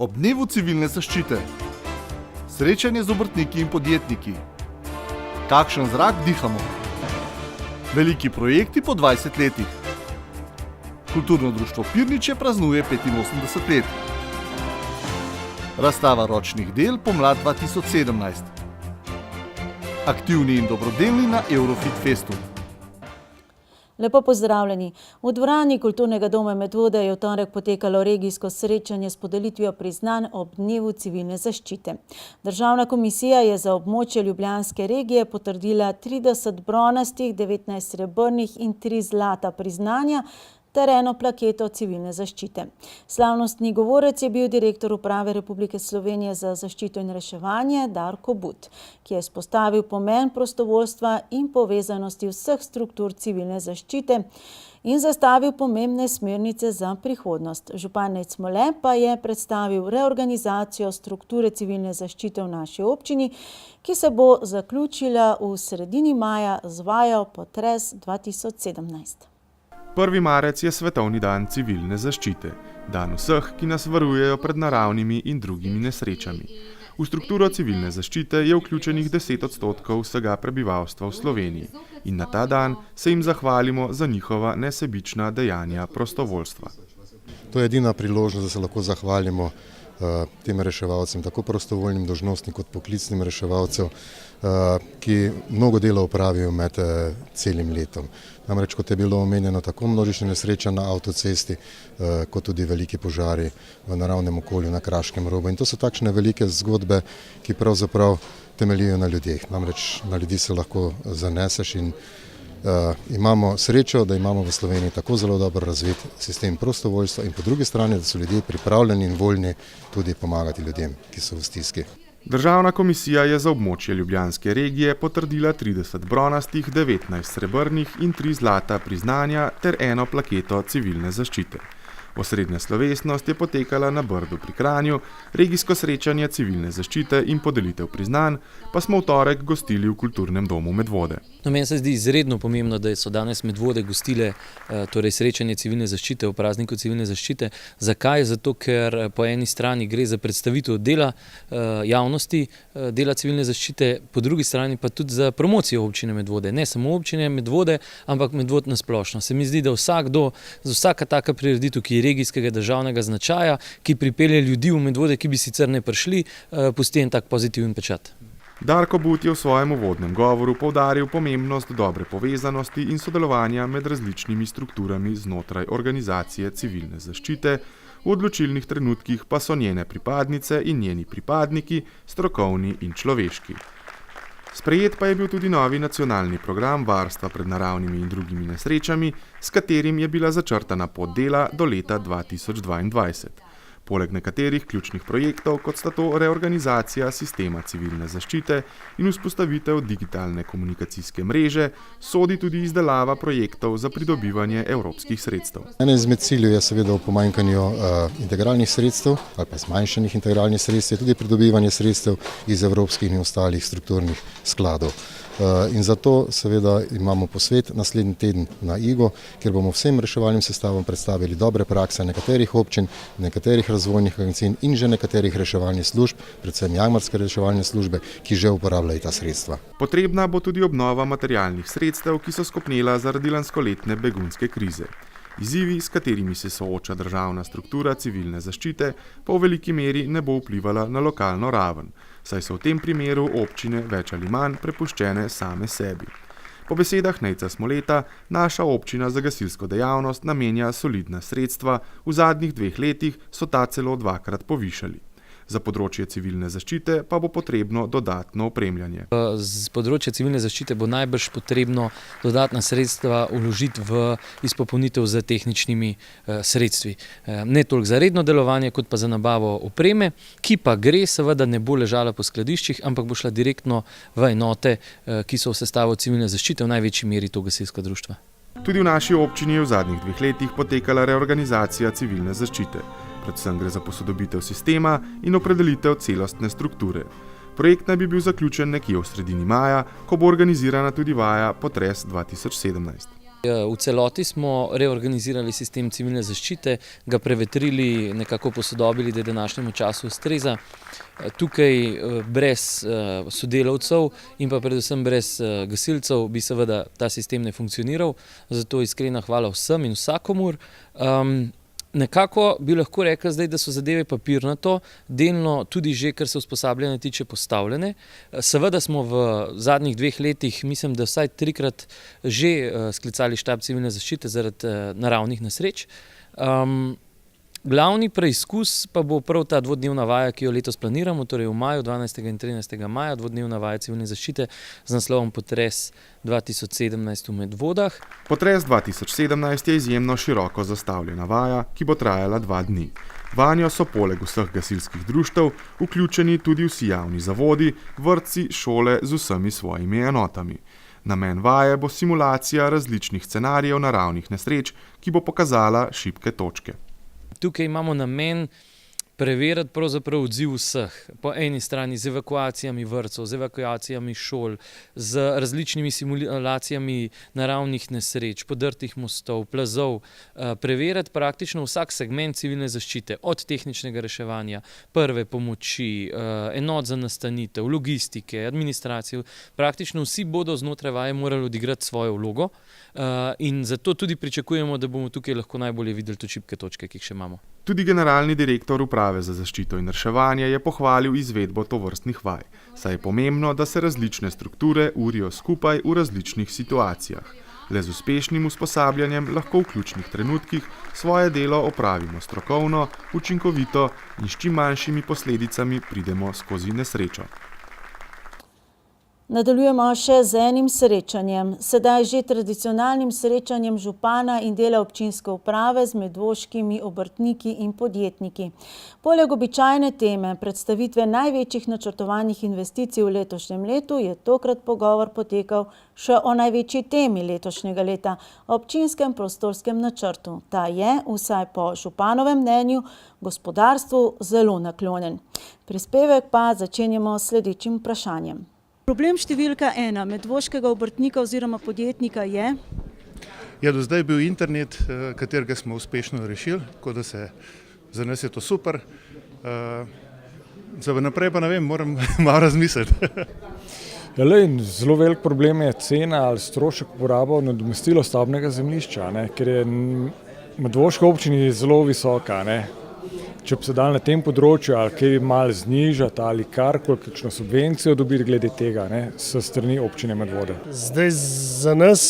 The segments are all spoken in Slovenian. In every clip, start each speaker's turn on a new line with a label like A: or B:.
A: ob dnevu civilne zaščite. Srečanje z obrtniki in podjetniki. Kakšen zrak dihamo? Veliki projekti po 20 letih. Kulturno društvo Pirniče praznuje 85 let. Razstava ročnih del pomlad 2017. Aktivni in dobrodelni na Eurofit Festu.
B: Lepo pozdravljeni. V dvorani Kulturnega doma Medvode je v torek potekalo regijsko srečanje s podelitvijo priznanj ob dnevu civilne zaščite. Državna komisija je za območje Ljubljanske regije potrdila 30 bronastih, 19 srebrnih in 3 zlata priznanja ter eno plaketo civilne zaščite. Slavnostni govorec je bil direktor Uprave Republike Slovenije za zaščito in reševanje Darko But, ki je izpostavil pomen prostovoljstva in povezanosti vseh struktur civilne zaščite in zastavil pomembne smernice za prihodnost. Župan Nejc Smole pa je predstavil reorganizacijo strukture civilne zaščite v naši občini, ki se bo zaključila v sredini maja z vajo Potres 2017.
C: 1. marec je Svetovni dan civilne zaščite, dan vseh, ki nas varujejo pred naravnimi in drugimi nesrečami. V strukturo civilne zaščite je vključenih 10% vsega prebivalstva v Sloveniji in na ta dan se jim zahvalimo za njihova nesebična dejanja prostovoljstva.
D: To je edina priložnost, da se lahko zahvalimo tem reševalcem, tako prostovoljnim dolžnostnim kot poklicnim reševalcem, ki mnogo dela opravijo med celim letom. Namreč, kot je bilo omenjeno, tako množične nesreče na avtocesti, kot tudi veliki požari v naravnem okolju na Kraškem robu. In to so takšne velike zgodbe, ki pravzaprav temeljijo na ljudeh. Namreč na ljudi se lahko zaneseš in imamo srečo, da imamo v Sloveniji tako zelo dobro razvit sistem prostovoljstva in po drugi strani, da so ljudje pripravljeni in voljni tudi pomagati ljudem, ki so v stiski.
C: Državna komisija je za območje Ljubljanske regije potrdila 30 bronastih, 19 srebrnih in 3 zlata priznanja ter eno plaketo civilne zaščite. Osrednja slovesnost je potekala na Brdu pri Kranju, regijsko srečanje civilne zaščite in podelitev priznanj pa smo v torek gostili v Kulturnem domu Medvode.
E: Meni se zdi izredno pomembno, da so danes Medvode gostile srečanje civilne zaščite v prazniku civilne zaščite. Zakaj? Zato, ker po eni strani gre za predstavitev dela javnosti, dela civilne zaščite, po drugi strani pa tudi za promocijo občine Medvode. Ne samo občine Medvode, ampak Medvod na splošno. Se mi zdi, da vsaka taka prireditev, ki je regijskega državnega značaja, ki pripelje ljudi v Medvode, ki bi sicer ne prišli, pusti en tak pozitiven pečat.
C: Darko But je v svojem uvodnem govoru poudaril pomembnost dobre povezanosti in sodelovanja med različnimi strukturami znotraj organizacije civilne zaščite, v odločilnih trenutkih pa so njene pripadnice in njeni pripadniki strokovni in človeški. Sprejet pa je bil tudi novi nacionalni program varstva pred naravnimi in drugimi nesrečami, s katerim je bila začrtana pot dela do leta 2022. Poleg nekaterih ključnih projektov, kot sta to reorganizacija sistema civilne zaščite in vzpostavitev digitalne komunikacijske mreže, sodi tudi izdelava projektov za pridobivanje evropskih sredstev.
D: Eden izmed ciljev je seveda v pomanjkanju integralnih sredstev ali pa zmanjšanih integralnih sredstev, tudi pridobivanje sredstev iz evropskih in ostalih strukturnih skladov. In zato seveda imamo posvet naslednji teden na Igu, kjer bomo vsem reševalnim sestavom predstavili dobre prakse nekaterih občin, nekaterih razvojnih agencij in že nekaterih reševalnih služb, predvsem jamarske reševalne službe, ki že uporabljajo ta sredstva.
C: Potrebna bo tudi obnova materialnih sredstev, ki so skopnela zaradi lanskoletne begunske krize. Izzivi, s katerimi se sooča državna struktura civilne zaščite, pa v veliki meri ne bo vplivala na lokalno raven, saj so v tem primeru občine več ali manj prepuščene same sebi. Po besedah Nejca Smoleta, naša občina za gasilsko dejavnost namenja solidna sredstva, v zadnjih 2 letih so ta celo 2-krat povišali. Za področje civilne zaščite pa bo potrebno dodatno opremljanje.
E: Z področja civilne zaščite bo najbrž potrebno dodatna sredstva vložiti v izpopolnitev z tehničnimi sredstvi. Ne toliko za redno delovanje, kot pa za nabavo opreme, ki pa gre, seveda ne bo ležala po skladiščih, ampak bo šla direktno v enote, ki so v sestavu civilne zaščite, v največji meri to gasilska društva.
C: Tudi v naši občini je v zadnjih 2 letih potekala reorganizacija civilne zaščite. Predvsem gre za posodobitev sistema in opredelitev celostne strukture. Projekt naj bi bil zaključen nekje v sredini maja, ko bo organizirana tudi vaja Potres 2017.
E: V celoti smo reorganizirali sistem civilne zaščite, ga prevetrili, nekako posodobili, da današnjemu času ustreza. Tukaj brez sodelavcev in pa predvsem brez gasilcev bi seveda ta sistem ne funkcioniral, zato iskrena hvala vsem in vsakomur. Nekako bi lahko rekli zdaj, da so zadeve papirnato, delno tudi že, kar se usposabljanja tiče, postavljene. Seveda smo v zadnjih 2 letih, mislim, da vsaj 3-krat že sklicali štab civilne zaščite zaradi naravnih nesreč. Glavni preizkus pa bo prav ta 2-dnevna vaja, ki jo letos planiramo, torej v maju, 12. in 13. maja, 2-dnevna vaja civilne zaščite z naslovom Potres 2017 v Medvodah.
C: Potres 2017 je izjemno široko zastavljena vaja, ki bo trajala 2 dni. Vanjo so poleg vseh gasilskih društev vključeni tudi vsi javni zavodi, vrtci, šole z vsemi svojimi enotami. Namen vaje bo simulacija različnih scenarijev naravnih nesreč, ki bo pokazala šibke točke.
E: Tukaj imamo namen preveriti pravzaprav odziv vseh. Po eni strani z evakuacijami vrtcev, z evakuacijami šol, z različnimi simulacijami naravnih nesreč, podrtih mostov, plazov. Preveriti praktično vsak segment civilne zaščite, od tehničnega reševanja, prve pomoči, enot za nastanitev, logistike, administracije. Praktično vsi bodo znotraj vaje morali odigrati svojo vlogo in zato tudi pričakujemo, da bomo tukaj lahko najbolje videli tudi šibke točke, ki jih še imamo.
C: Tudi generalni direktor Uprave za zaščito in reševanje je pohvalil izvedbo tovrstnih vaj, saj je pomembno, da se različne strukture urijo skupaj v različnih situacijah. Le z uspešnim usposabljanjem lahko v ključnih trenutkih svoje delo opravimo strokovno, učinkovito in s čim manjšimi posledicami pridemo skozi nesrečo.
B: Nadaljujemo še z enim srečanjem, sedaj že tradicionalnim srečanjem župana in dela občinske uprave z medvoškimi obrtniki in podjetniki. Poleg običajne teme predstavitve največjih načrtovanih investicij v letošnjem letu je tokrat pogovor potekal še o največji temi letošnjega leta, občinskem prostorskem načrtu. Ta je, vsaj po županovem mnenju, gospodarstvu zelo naklonjen. Prispevek pa začenjamo s sledečim vprašanjem. Problem številka 1 medvoškega obrtnika oziroma podjetnika je?
F: Ja, do zdaj je bil internet, katerega smo uspešno rešili, tako da za nas je to super. Za naprej pa ne vem, moram malo razmisliti.
G: Zelo velik problem je cena ali strošek uporabo nadomestilo stavbnega zemljišča, ker je medvoška občina zelo visoka. Če bi se dal na tem področju ali kaj malo znižati ali karkoli, kakšno subvencijo dobiti glede tega, s strani občine Medvode.
H: Zdaj za nas,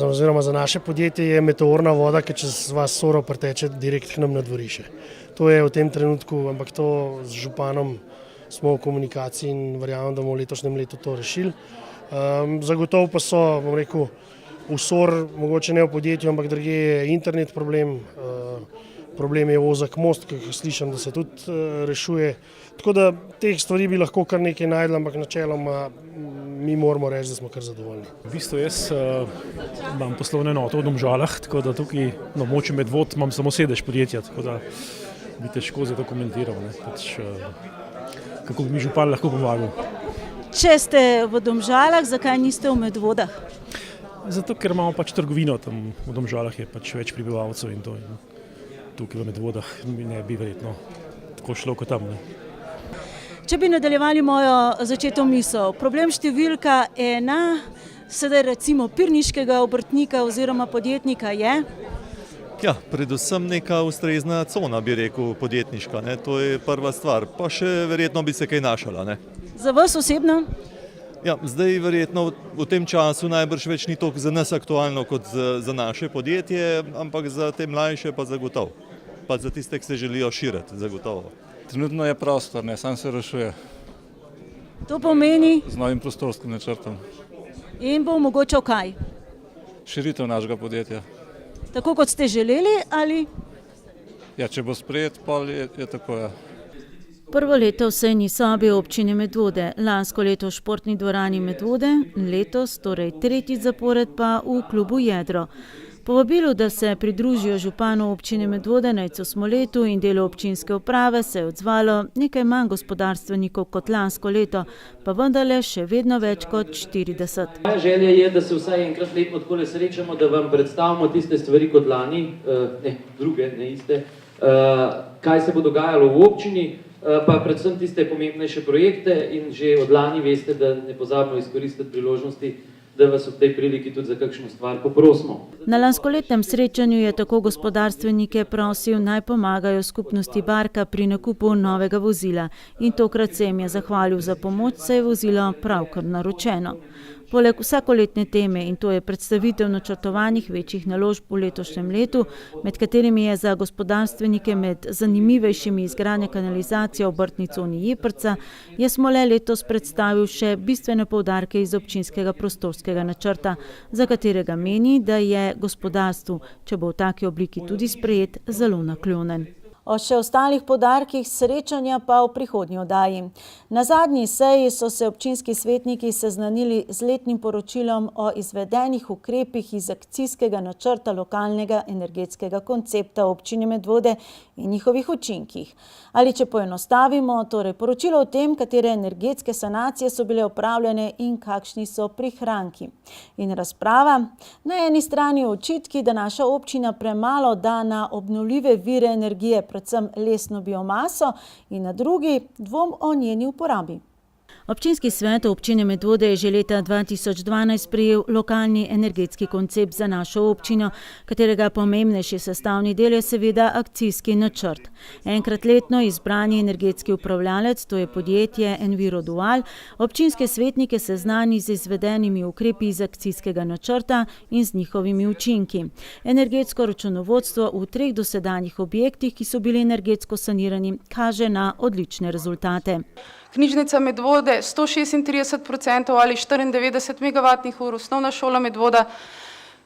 H: oziroma za naše podjetje je meteorna voda, ki čez vas Soro preteče direkt k nam na dvorišče. To je v tem trenutku, ampak to z županom smo v komunikaciji in verjamem, da bomo v letošnjem letu to rešili. Zagotovo pa so, bom rekel, v Sor, mogoče ne v podjetju, ampak drugje je internet problem. Problem je ozak most, ki slišim, da se tudi rešuje. Tako da teh stvari bi lahko kar nekaj našli, ampak načeloma mi moramo reči, da smo kar zadovoljni.
I: V bistvu jaz imam poslovno enoto v Domžalah, tako da tukaj na območju Medvod imam samo sedež podjetja, tako da bi težko za to komentiral. Kako bi mi župan lahko pomagal.
B: Če ste v Domžalah, zakaj niste v Medvodah?
I: Zato, ker imamo trgovino tam v Domžalah, je več prebivalcev in to. Tukaj v Medvodah ne bi verjetno tako šlo kot tam.
B: Če bi nadaljevali mojo začeto misel, problem številka 1, sedaj recimo pirniškega obrtnika oziroma podjetnika je?
J: Ja, predvsem neka ustrezna cona, bi rekel, podjetniška. To je prva stvar, pa še verjetno bi se kaj našala.
B: Za vas osebno?
J: Ja, zdaj verjetno v tem času najbrž več ni toliko za nas aktualno kot za naše podjetje, ampak za te mlajše pa zagotovo. Pa za tiste, ki se želijo širiti, zagotovo.
K: Trenutno je prostor, sam se rešuje.
B: To pomeni?
K: Z novim prostorskim načrtom.
B: In bo omogočal kaj?
K: Širitev našega podjetja.
B: Tako kot ste želeli ali?
K: Ja, če bo sprejet, pol je tako, ja.
B: Prvo leto v sejni sobi občine Medvode, lansko leto v športni dvorani Medvode, letos, torej tretjič zapored pa v klubu Jedro. Povabilu, da se pridružijo županu občine Medvode Nejcu Smoletu in delu občinske uprave, se je odzvalo nekaj manj gospodarstvenikov kot lansko leto, pa vendarle še vedno več kot 40.
L: Moja želja je, da se vsaj enkrat letno takole srečamo, da vam predstavimo tiste stvari kot lani, druge, ne iste, kaj se bo dogajalo v občini, pa predvsem tiste pomembnejše projekte in že od lani veste, da ne pozabimo izkoristiti priložnosti, da vas v tej priliki tudi za kakšno stvar poprosimo.
B: Na lanskoletnem srečanju je tako gospodarstvenike prosil, naj pomagajo skupnosti Barka pri nakupu novega vozila in tokrat se jim je zahvalil za pomoč, saj je vozilo pravkar naročeno. Poleg vsakoletne teme, in to je predstavitev načrtovanih večjih naložb v letošnjem letu, med katerimi je za gospodarstvenike med zanimivejšimi izgradnja kanalizacije v obrtni coni Jeprca, je Smole letos predstavil še bistvene poudarke iz občinskega prostorskega načrta, za katerega meni, da je gospodarstvu, če bo v taki obliki tudi sprejet, zelo naklonjen. O še ostalih poudarkih srečanja pa v prihodnji oddaji. Na zadnji seji so se občinski svetniki seznanili z letnim poročilom o izvedenih ukrepih iz akcijskega načrta lokalnega energetskega koncepta občine Medvode in njihovih učinkih. Ali če poenostavimo, torej poročilo o tem, katere energetske sanacije so bile opravljene in kakšni so prihranki. In razprava. Na eni strani očitki, da naša občina premalo da na obnovljive vire energije, predvsem lesno biomaso, in na drugi dvom o njeni uporabi. Občinski svet občine Medvode je že leta 2012 sprejel lokalni energetski koncept za našo občino, katerega pomembnejši sestavni del je seveda akcijski načrt. Enkrat letno izbrani energetski upravljalec, to je podjetje Envirodual, občinske svetnike seznani z izvedenimi ukrepi iz akcijskega načrta in z njihovimi učinki. Energetsko računovodstvo v 3 dosedanjih objektih, ki so bili energetsko sanirani, kaže na odlične rezultate.
M: Knjižnica Medvode 136% ali 94 MWh, osnovna šola Medvoda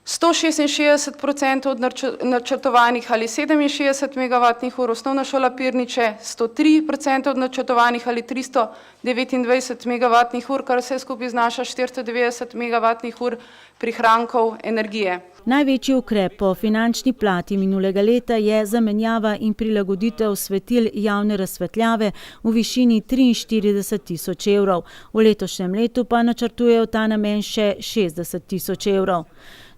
M: 166% od načrtovanih ali 67 MWh, osnovna šola Pirniče 103% od načrtovanih ali 329 MWh, kar vse skupaj znaša 490 MWh prihrankov energije.
B: Največji ukrep po finančni plati minulega leta je zamenjava in prilagoditev svetil javne razsvetljave v višini 43 tisoč evrov. V letošnjem letu pa načrtujejo ta namen še 60 tisoč evrov.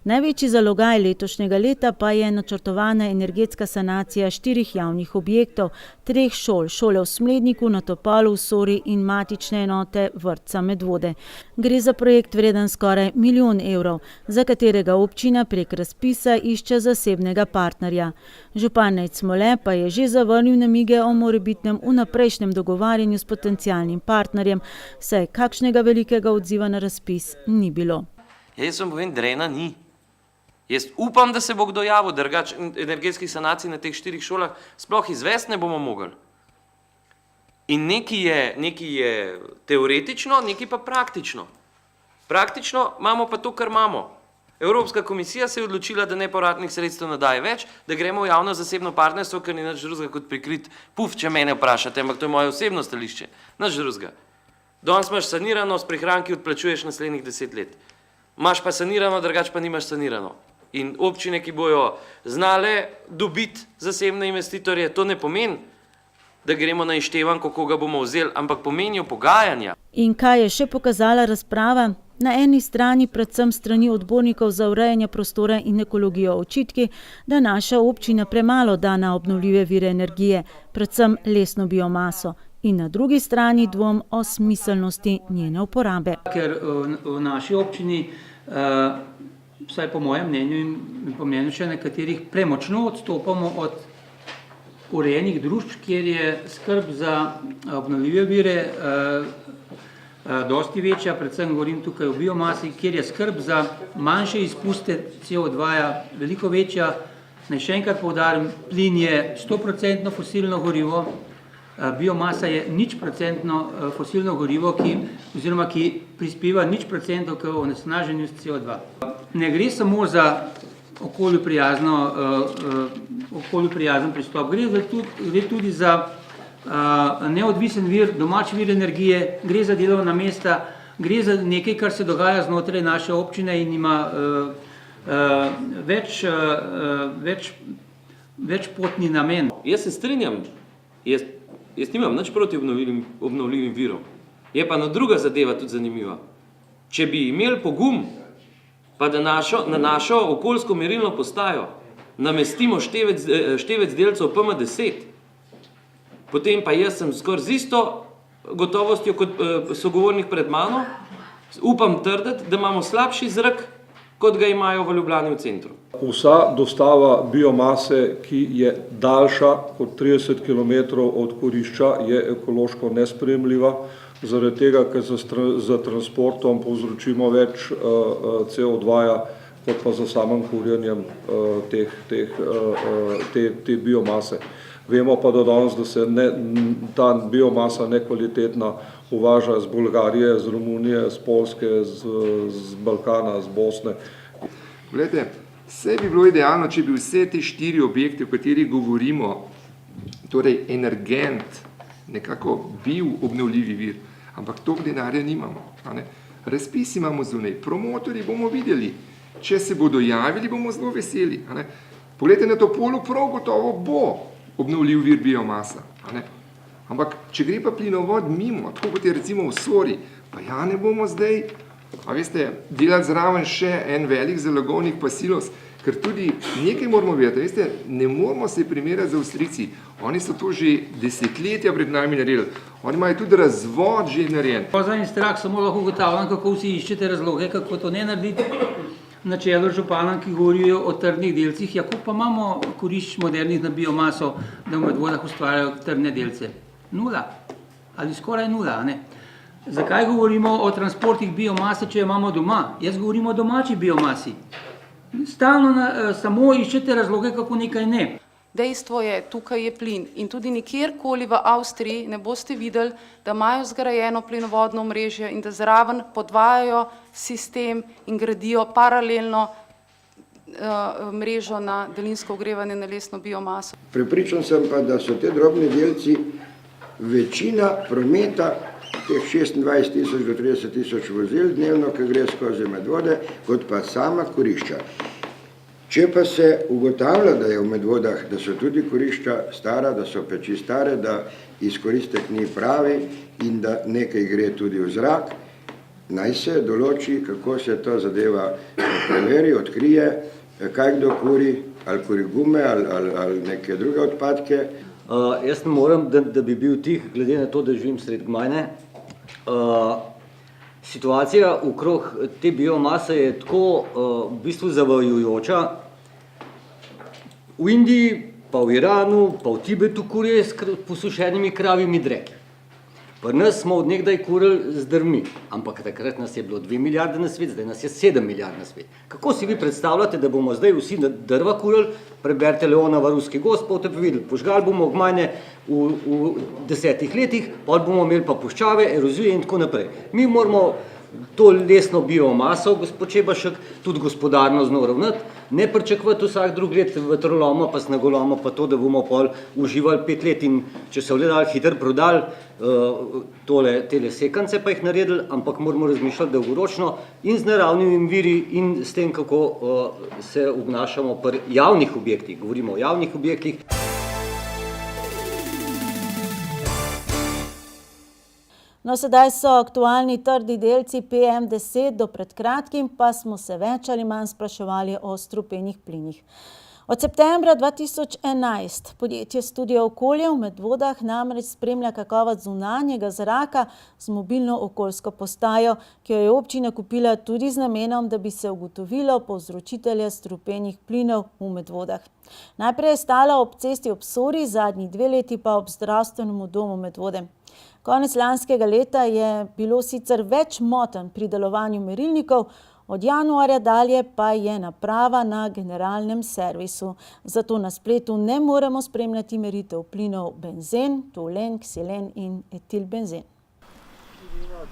B: Največji zalogaj letošnjega leta pa je načrtovana energetska sanacija 4 javnih objektov, 3 šol, šole v Smledniku, na Topolu, v Sori in matične enote vrtca Medvode. Gre za projekt vreden skoraj 1 milijon evrov, za katerega občina prek razpisa išče zasebnega partnerja. Župan Nejc Smole pa je že zavrnil namige o morebitnem vnaprejšnjem dogovarjanju s potencialnim partnerjem, saj kakšnega velikega odziva na razpis ni bilo.
N: Jaz vam povem, drena ni. Jaz upam, da se bo kdo javil, drugače energetskih sanacij na teh 4 šolah sploh izvesti ne bomo mogli. In nekaj je teoretično, nekaj pa praktično. Praktično imamo pa to, kar imamo. Evropska komisija se je odločila, da nepovratnih sredstev ne daje več, da gremo v javno-zasebno partnerstvo, ker ni nič drugega kot prikrit puf, če mene vprašate, ampak to je moje osebno stališče. Nič drugega. Danes imaš sanirano, s prihranki odplačuješ naslednjih 10 let. Imaš pa sanirano, drugače pa nimaš sanirano. In občine, ki bojo znale dobiti zasebne investitorje, to ne pomeni, da gremo na ištevanko, koga bomo vzeli, ampak pomenijo pogajanja.
B: In kaj je še pokazala razprava? Na eni strani predvsem strani odbornikov za urejanje prostora in ekologijo očitki, da naša občina premalo da na obnovljive vire energije, predvsem lesno biomaso. In na drugi strani dvom o smiselnosti njene uporabe.
O: Ker v naši občini, vsaj po mojem mnenju in po mnenju še nekaterih, premočno odstopamo od urejenih družb, kjer je skrb za obnovljive vire dosti večja, predvsem govorim tukaj o biomasi, kjer je skrb za manjše izpuste CO2 veliko večja. Naj še enkrat poudarim, plin je 100% fosilno gorivo, biomasa je 0% fosilno gorivo, ki prispeva 0% k onesnaženju s CO2. Ne gre samo za okolju prijazen pristop, gre tudi za neodvisen vir, domač vir energije, gre za delovna mesta, gre za nekaj, kar se dogaja znotraj naše občine in ima večpotni namen.
N: Jaz se strinjam, jaz nimam nič proti obnovljivim virom. Je pa druga zadeva tudi zanimiva. Če bi imeli pogum, pa da na našo okoljsko merilno postajo namestimo števec delcev PM10, potem pa jaz sem skoraj z isto gotovostjo kot sogovornik pred mano, upam trditi, da imamo slabši zrak, kot ga imajo v Ljubljani v centru.
P: Vsa dostava biomase, ki je daljša kot 30 km od kurišča, je ekološko nesprejemljiva, zaradi tega, ker za transportom povzročimo več CO2-ja, kot pa za samim kurjenjem te biomase. Vemo pa do danes, da se ta biomasa nekvalitetna uvaža z Bolgarije, z Romunije, z Poljske, z Balkana, z Bosne.
Q: Glejte, vse bi bilo idealno, če bi vse te 4 objekte, o katerih govorimo, torej energent, nekako bil obnovljivi vir, ampak toliko denarja nimamo. Razpis imamo zunaj, promotorji bomo videli, če se bodo javili, bomo zelo veseli. Poglejte, na Topolu prav gotovo bo obnovljiv vir biomasa. Ampak, če gre pa plinovod mimo, tako kot je recimo v Sori, pa ja ne bomo zdaj, delati zraven še en velik zalogovnik pa silos, ker tudi nekaj moramo vedeti, ne moramo se primerjati z Avstrijci. Oni so to že desetletja pred nami naredili. Oni imajo tudi razvod že narejen.
O: Po zadnji strah samo lahko ugotavljam, kako vsi iščete razloge, kako to ne narediti. Na čelu županom, ki govorijo o trdnih delcih, kako pa imamo kurišč modernih na biomaso, da v Medvodah ustvarjajo trdne delce? 0. Ali skoraj 0, ne? Zakaj govorimo o transportih biomase, če jo imamo doma? Jaz govorim o domači biomasi. Stalno samo iščete razloge, kako nekaj ne.
M: Dejstvo je, tukaj je plin in tudi nikjerkoli v Avstriji ne boste videli, da imajo zgrajeno plinovodno omrežje in da zraven podvajajo sistem in gradijo paralelno mrežo na daljinsko ogrevanje na lesno biomaso.
R: Prepričan sem pa, da so te drobni delci večina prometa teh 26.000 do 30.000 vozil dnevno, ki gre skozi Medvode, kot pa sama kurišča. Če pa se ugotavlja, da je v Medvodah, da so tudi kurišča stara, da so peči stare, da izkoristek ni pravi in da nekaj gre tudi v zrak, naj se določi, kako se ta zadeva preveri, odkrije, kaj kdo kuri, ali kuri gume, ali neke druge odpadke.
S: Jaz ne morem, da bi bil tih, glede na to, da živim sred Gmajne. Situacija okrog te biomase je tako v bistvu zavajajoča. V Indiji, pa v Iranu, pa v Tibetu kurijo s posušenimi kravjimi dreki. Pri nas smo od nekdaj kurili z drvmi, ampak takrat nas je bilo 2 milijarde na svet, zdaj nas je 7 milijard na svet. Kako si vi predstavljate, da bomo zdaj vsi drva kurili, preberite Leonova Ruski gozd, pa boste videli, požgali bomo Gmajne v 10 letih, pa bomo imeli pa puščave, erozije in tako naprej. Mi moramo to lesno biomaso, gospod Čebašek, tudi gospodarno zelo ravnati, ne pričakovati vsak drug let vetroloma pa snegoloma, pa to, da bomo pol uživali 5 let in če se vledali hitro prodali tele sekance pa jih naredili, ampak moramo razmišljati dolgoročno in z naravnimi viri in s tem, kako se obnašamo pri javnih objektih, govorimo o javnih objektih.
B: No, sedaj so aktualni trdi delci PM10, do pred kratkim pa smo se več ali manj spraševali o strupenih plinih. Od septembra 2011 podjetje Studio Okolje v Medvodah namreč spremlja kakovost zunanjega zraka z mobilno okoljsko postajo, ki jo je občina kupila tudi z namenom, da bi se ugotovilo povzročitelja strupenih plinov v Medvodah. Najprej je stala ob cesti ob Sori, zadnji 2 leti pa ob zdravstvenem domu Medvode. Konec lanskega leta je bilo sicer več motenj pri delovanju merilnikov, od januarja dalje pa je naprava na generalnem servisu. Zato na spletu ne moremo spremljati meritev plinov benzen, toluen, ksilen in etilbenzen.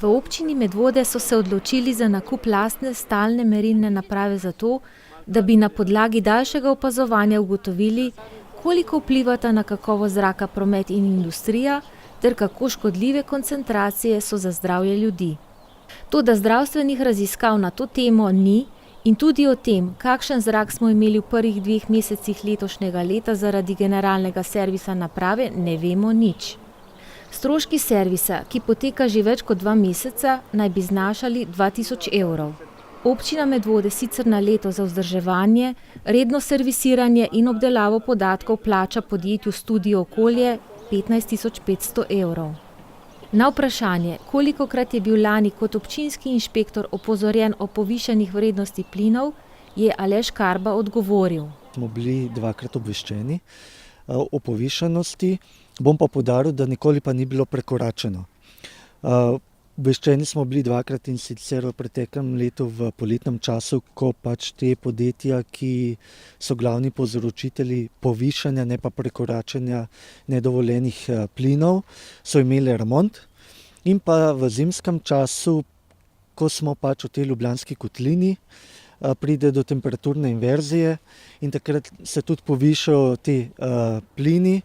T: V občini Medvode so se odločili za nakup lastne stalne merilne naprave zato, da bi na podlagi daljšega opazovanja ugotovili, koliko vplivata na kakovost zraka promet in industrija, ter kako škodljive koncentracije so za zdravje ljudi. To, da zdravstvenih raziskav na to temo ni In tudi o tem, kakšen zrak smo imeli v prvih 2 mesecih letošnjega leta zaradi generalnega servisa naprave, ne vemo nič. Stroški servisa, ki poteka že več kot 2 meseca, naj bi znašali 2000 evrov. Občina Medvode sicer na leto za vzdrževanje, redno servisiranje in obdelavo podatkov plača podjetju Studio Okolje 15.500 evrov. Na vprašanje, kolikokrat je bil lani kot občinski inšpektor opozorjen o povišanih vrednosti plinov, je Aleš Karba odgovoril.
U: Smo bili 2-krat obveščeni o povišanosti, bom pa poudaril, da nikoli pa ni bilo prekoračeno. Obveščeni smo bili 2-krat, in sicer v preteklem letu v poletnem času, ko pač te podjetja, ki so glavni povzročitelji povišanja, ne pa prekoračenja nedovoljenih plinov, so imeli remont. In pa v zimskem času, ko smo pač v tej ljubljanski kotlini, pride do temperaturne inverzije in takrat se tudi povišajo ti plini.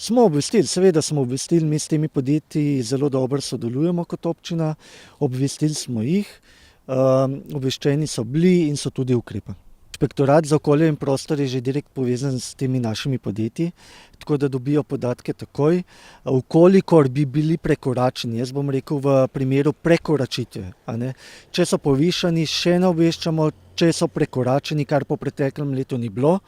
U: Smo obvestili, seveda smo obvestili, mi s temi podjetji zelo dobro sodelujemo kot občina, obvestili smo jih, obveščeni so bili in so tudi ukrepali. Inšpektorat za okolje in prostor je že direkt povezan s temi našimi podjetji, tako da dobijo podatke takoj. Ukolikor bi bili prekoračeni, jaz bom rekel v primeru prekoračitve, če so povišani, še ne obveščamo, če so prekoračeni, kar po preteklem letu ni bilo,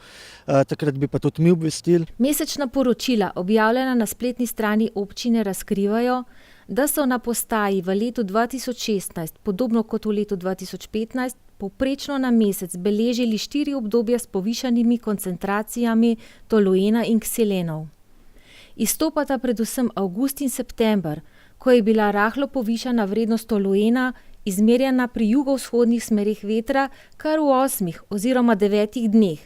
U: takrat bi pa tudi mi obvestili.
T: Mesečna poročila, objavljena na spletni strani občine, razkrivajo, da so na postaji v letu 2016, podobno kot v letu 2015, povprečno na mesec beležili 4 obdobja s povišanimi koncentracijami toluena in kselenov. Izstopata predvsem avgust in september, ko je bila rahlo povišana vrednost toluena, izmerjena pri jugovzhodnih smereh vetra kar v 8 oziroma 9 dneh.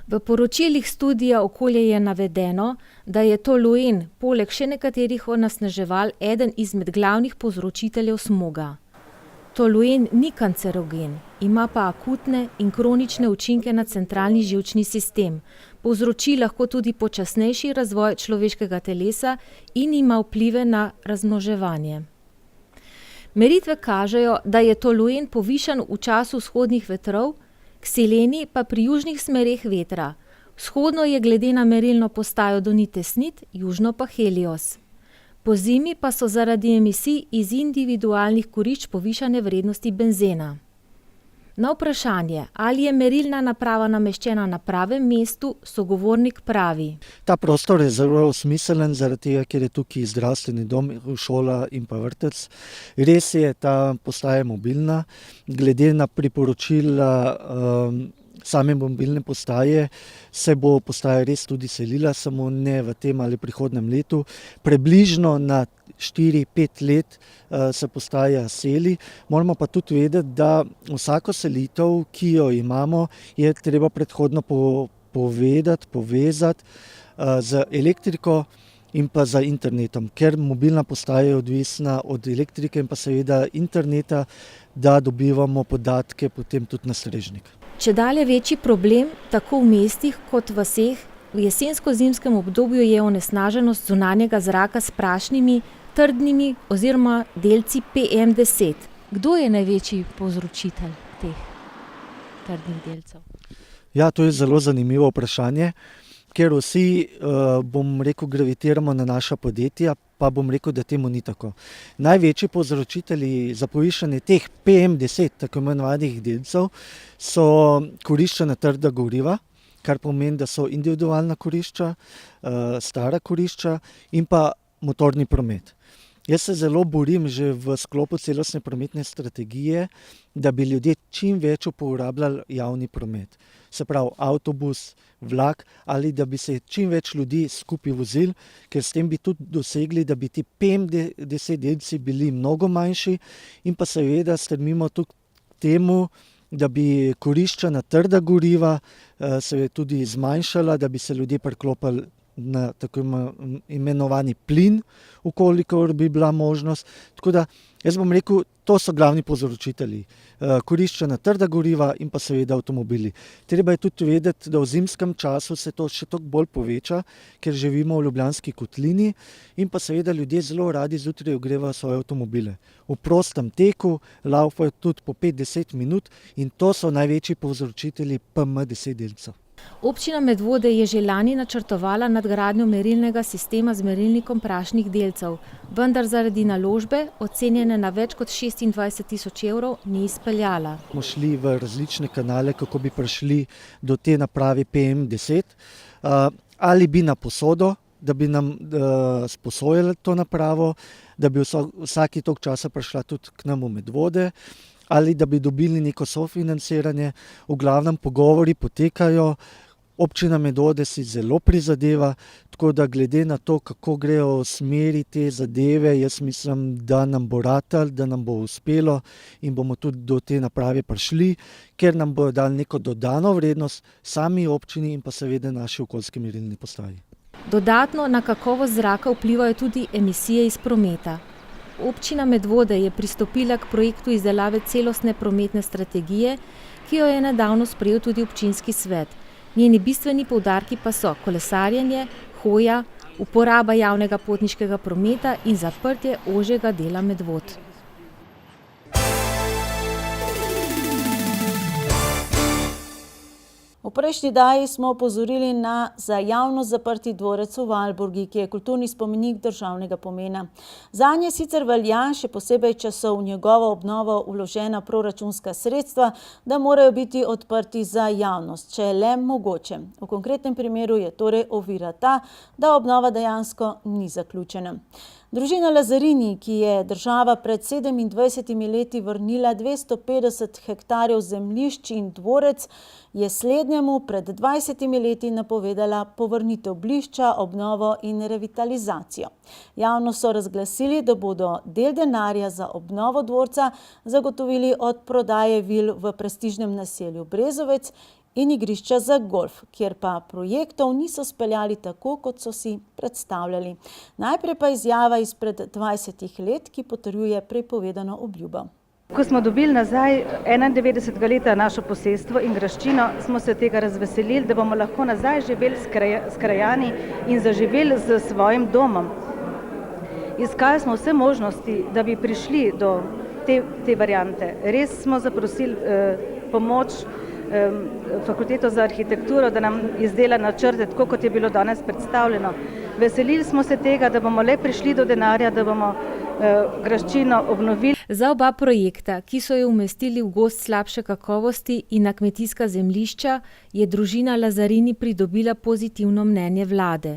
T: V poročilih Studija Okolje je navedeno, da je toluen poleg še nekaterih onesnaževal eden izmed glavnih povzročiteljev smoga. Toluen ni kancerogen, ima pa akutne in kronične učinke na centralni živčni sistem. Povzroči lahko tudi počasnejši razvoj človeškega telesa in ima vplive na razmnoževanje. Meritve kažejo, da je toluen povišan v času vzhodnih vetrov, kseleni pa pri južnih smereh vetra. Vzhodno je glede na merilno postajo Donite Snit, južno pa Helios. Pozimi pa so zaradi emisij iz individualnih kurišč povišane vrednosti benzena. Na vprašanje, ali je merilna naprava nameščena na pravem mestu, sogovornik pravi.
U: Ta prostor je zelo smiselen, zaradi tega, ker je tukaj zdravstveni dom, šola in pa vrtec. Res je, ta postaja mobilna. Glede na priporočila same mobilne postaje se bo postaja res tudi selila, samo ne v tem ali prihodnem letu. Približno na 4-5 let se postaja seli. Moramo pa tudi vedeti, da vsako selitev, ki jo imamo, je treba predhodno povezati z elektriko in pa z internetom, ker mobilna postaja je odvisna od elektrike in pa seveda interneta, da dobivamo podatke potem tudi na strežnik.
T: Čedalje večji problem, tako v mestih kot vaseh, v jesensko-zimskem obdobju je onesnaženost zunanjega zraka s prašnimi, trdnimi oziroma delci PM10. Kdo je največji povzročitelj teh trdnih delcev?
U: Ja, to je zelo zanimivo vprašanje, ker vsi, bom rekel, gravitiramo na naša podjetja, pa bom rekel, da temu ni tako. Največji povzročitelji za povišanje teh PM10, tako imenovanih delcev, so koriščena trda goriva, kar pomeni, da so individualna kurišča, stara kurišča in pa motorni promet. Jaz se zelo borim že v sklopu celostne prometne strategije, da bi ljudje čim več uporabljali javni promet. Se pravi avtobus, vlak ali da bi se čim več ljudi skupaj vozili, ker s tem bi tudi dosegli, da bi ti PM10 delci bili mnogo manjši in pa seveda strmimo tudi temu, da bi koriščena trda goriva se tudi zmanjšala, da bi se ljudje priklopili na tako imenovani plin, ukolikor bi bila možnost. Tako da Jaz bom rekel, to so glavni povzročitelji. Koriščena trda goriva in pa seveda avtomobili. Treba je tudi vedeti, da v zimskem času se to še toliko bolj poveča, ker živimo v Ljubljanski kotlini in pa seveda ljudje zelo radi zjutraj ogrevajo svoje avtomobile. V prostem teku laufajo tudi po 5-10 minut in to so največji povzročitelji PM10 delcev.
T: Občina Medvode je že lani načrtovala nadgradnjo merilnega sistema z merilnikom prašnih delcev, vendar zaradi naložbe, ocenjene na več kot 26 000 evrov, ni izpeljala.
U: Smo šli v različne kanale, kako bi prišli do te naprave PM10, ali bi na posodo, da bi nam sposojali to napravo, da bi vsaki toliko časa prišla tudi k nam v Medvode, ali da bi dobili neko sofinanciranje. V glavnem pogovori potekajo, občina Medvode si zelo prizadeva, tako da glede na to, kako grejo v smeri te zadeve, jaz mislim, da nam bo ratalo, da nam bo uspelo in bomo tudi do te naprave prišli, ker nam bodo dali neko dodano vrednost sami občini in pa seveda naši okoljski merilni postaji.
T: Dodatno na kakovost zraka vplivajo tudi emisije iz prometa. Občina Medvode je pristopila k projektu izdelave celostne prometne strategije, ki jo je nedavno sprejel tudi občinski svet. Njeni bistveni poudarki pa so kolesarjenje, hoja, uporaba javnega potniškega prometa in zaprtje ožjega dela Medvod.
B: V prejšnji daji smo opozorili na za javnost zaprti dvorec v Valburgi, ki je kulturni spomenik državnega pomena. Zanje sicer velja, še posebej če so v njegovo obnovo vložena proračunska sredstva, da morajo biti odprti za javnost, če je le mogoče. V konkretnem primeru je torej ovira ta, da obnova dejansko ni zaključena. Družina Lazarini, ki je država pred 27 leti vrnila 250 hektarjev zemljišč in dvorec, je slednjemu pred 20 leti napovedala povrnitev blišča, obnovo in revitalizacijo. Javno so razglasili, da bodo del denarja za obnovo dvorca zagotovili od prodaje vil v prestižnem naselju Brezovec in igrišča za golf, kjer pa projektov niso speljali tako, kot so si predstavljali. Najprej pa izjava izpred 20 let, ki potrjuje prepovedano obljubo.
A: Ko smo dobili nazaj 91. leta našo posestvo in graščino, smo se tega razveselili, da bomo lahko nazaj živeli s krajani in zaživeli z svojim domom. Iskali smo vse možnosti, da bi prišli do te variante. Res smo zaprosili pomoč Fakulteto za arhitekturo, da nam izdela načrte, tako kot je bilo danes predstavljeno. Veselili smo se tega, da bomo le prišli do denarja, da bomo graščino obnovili.
T: Za oba projekta, ki so jo umestili v gozd slabše kakovosti in na kmetijska zemljišča, je družina Lazarini pridobila pozitivno mnenje vlade.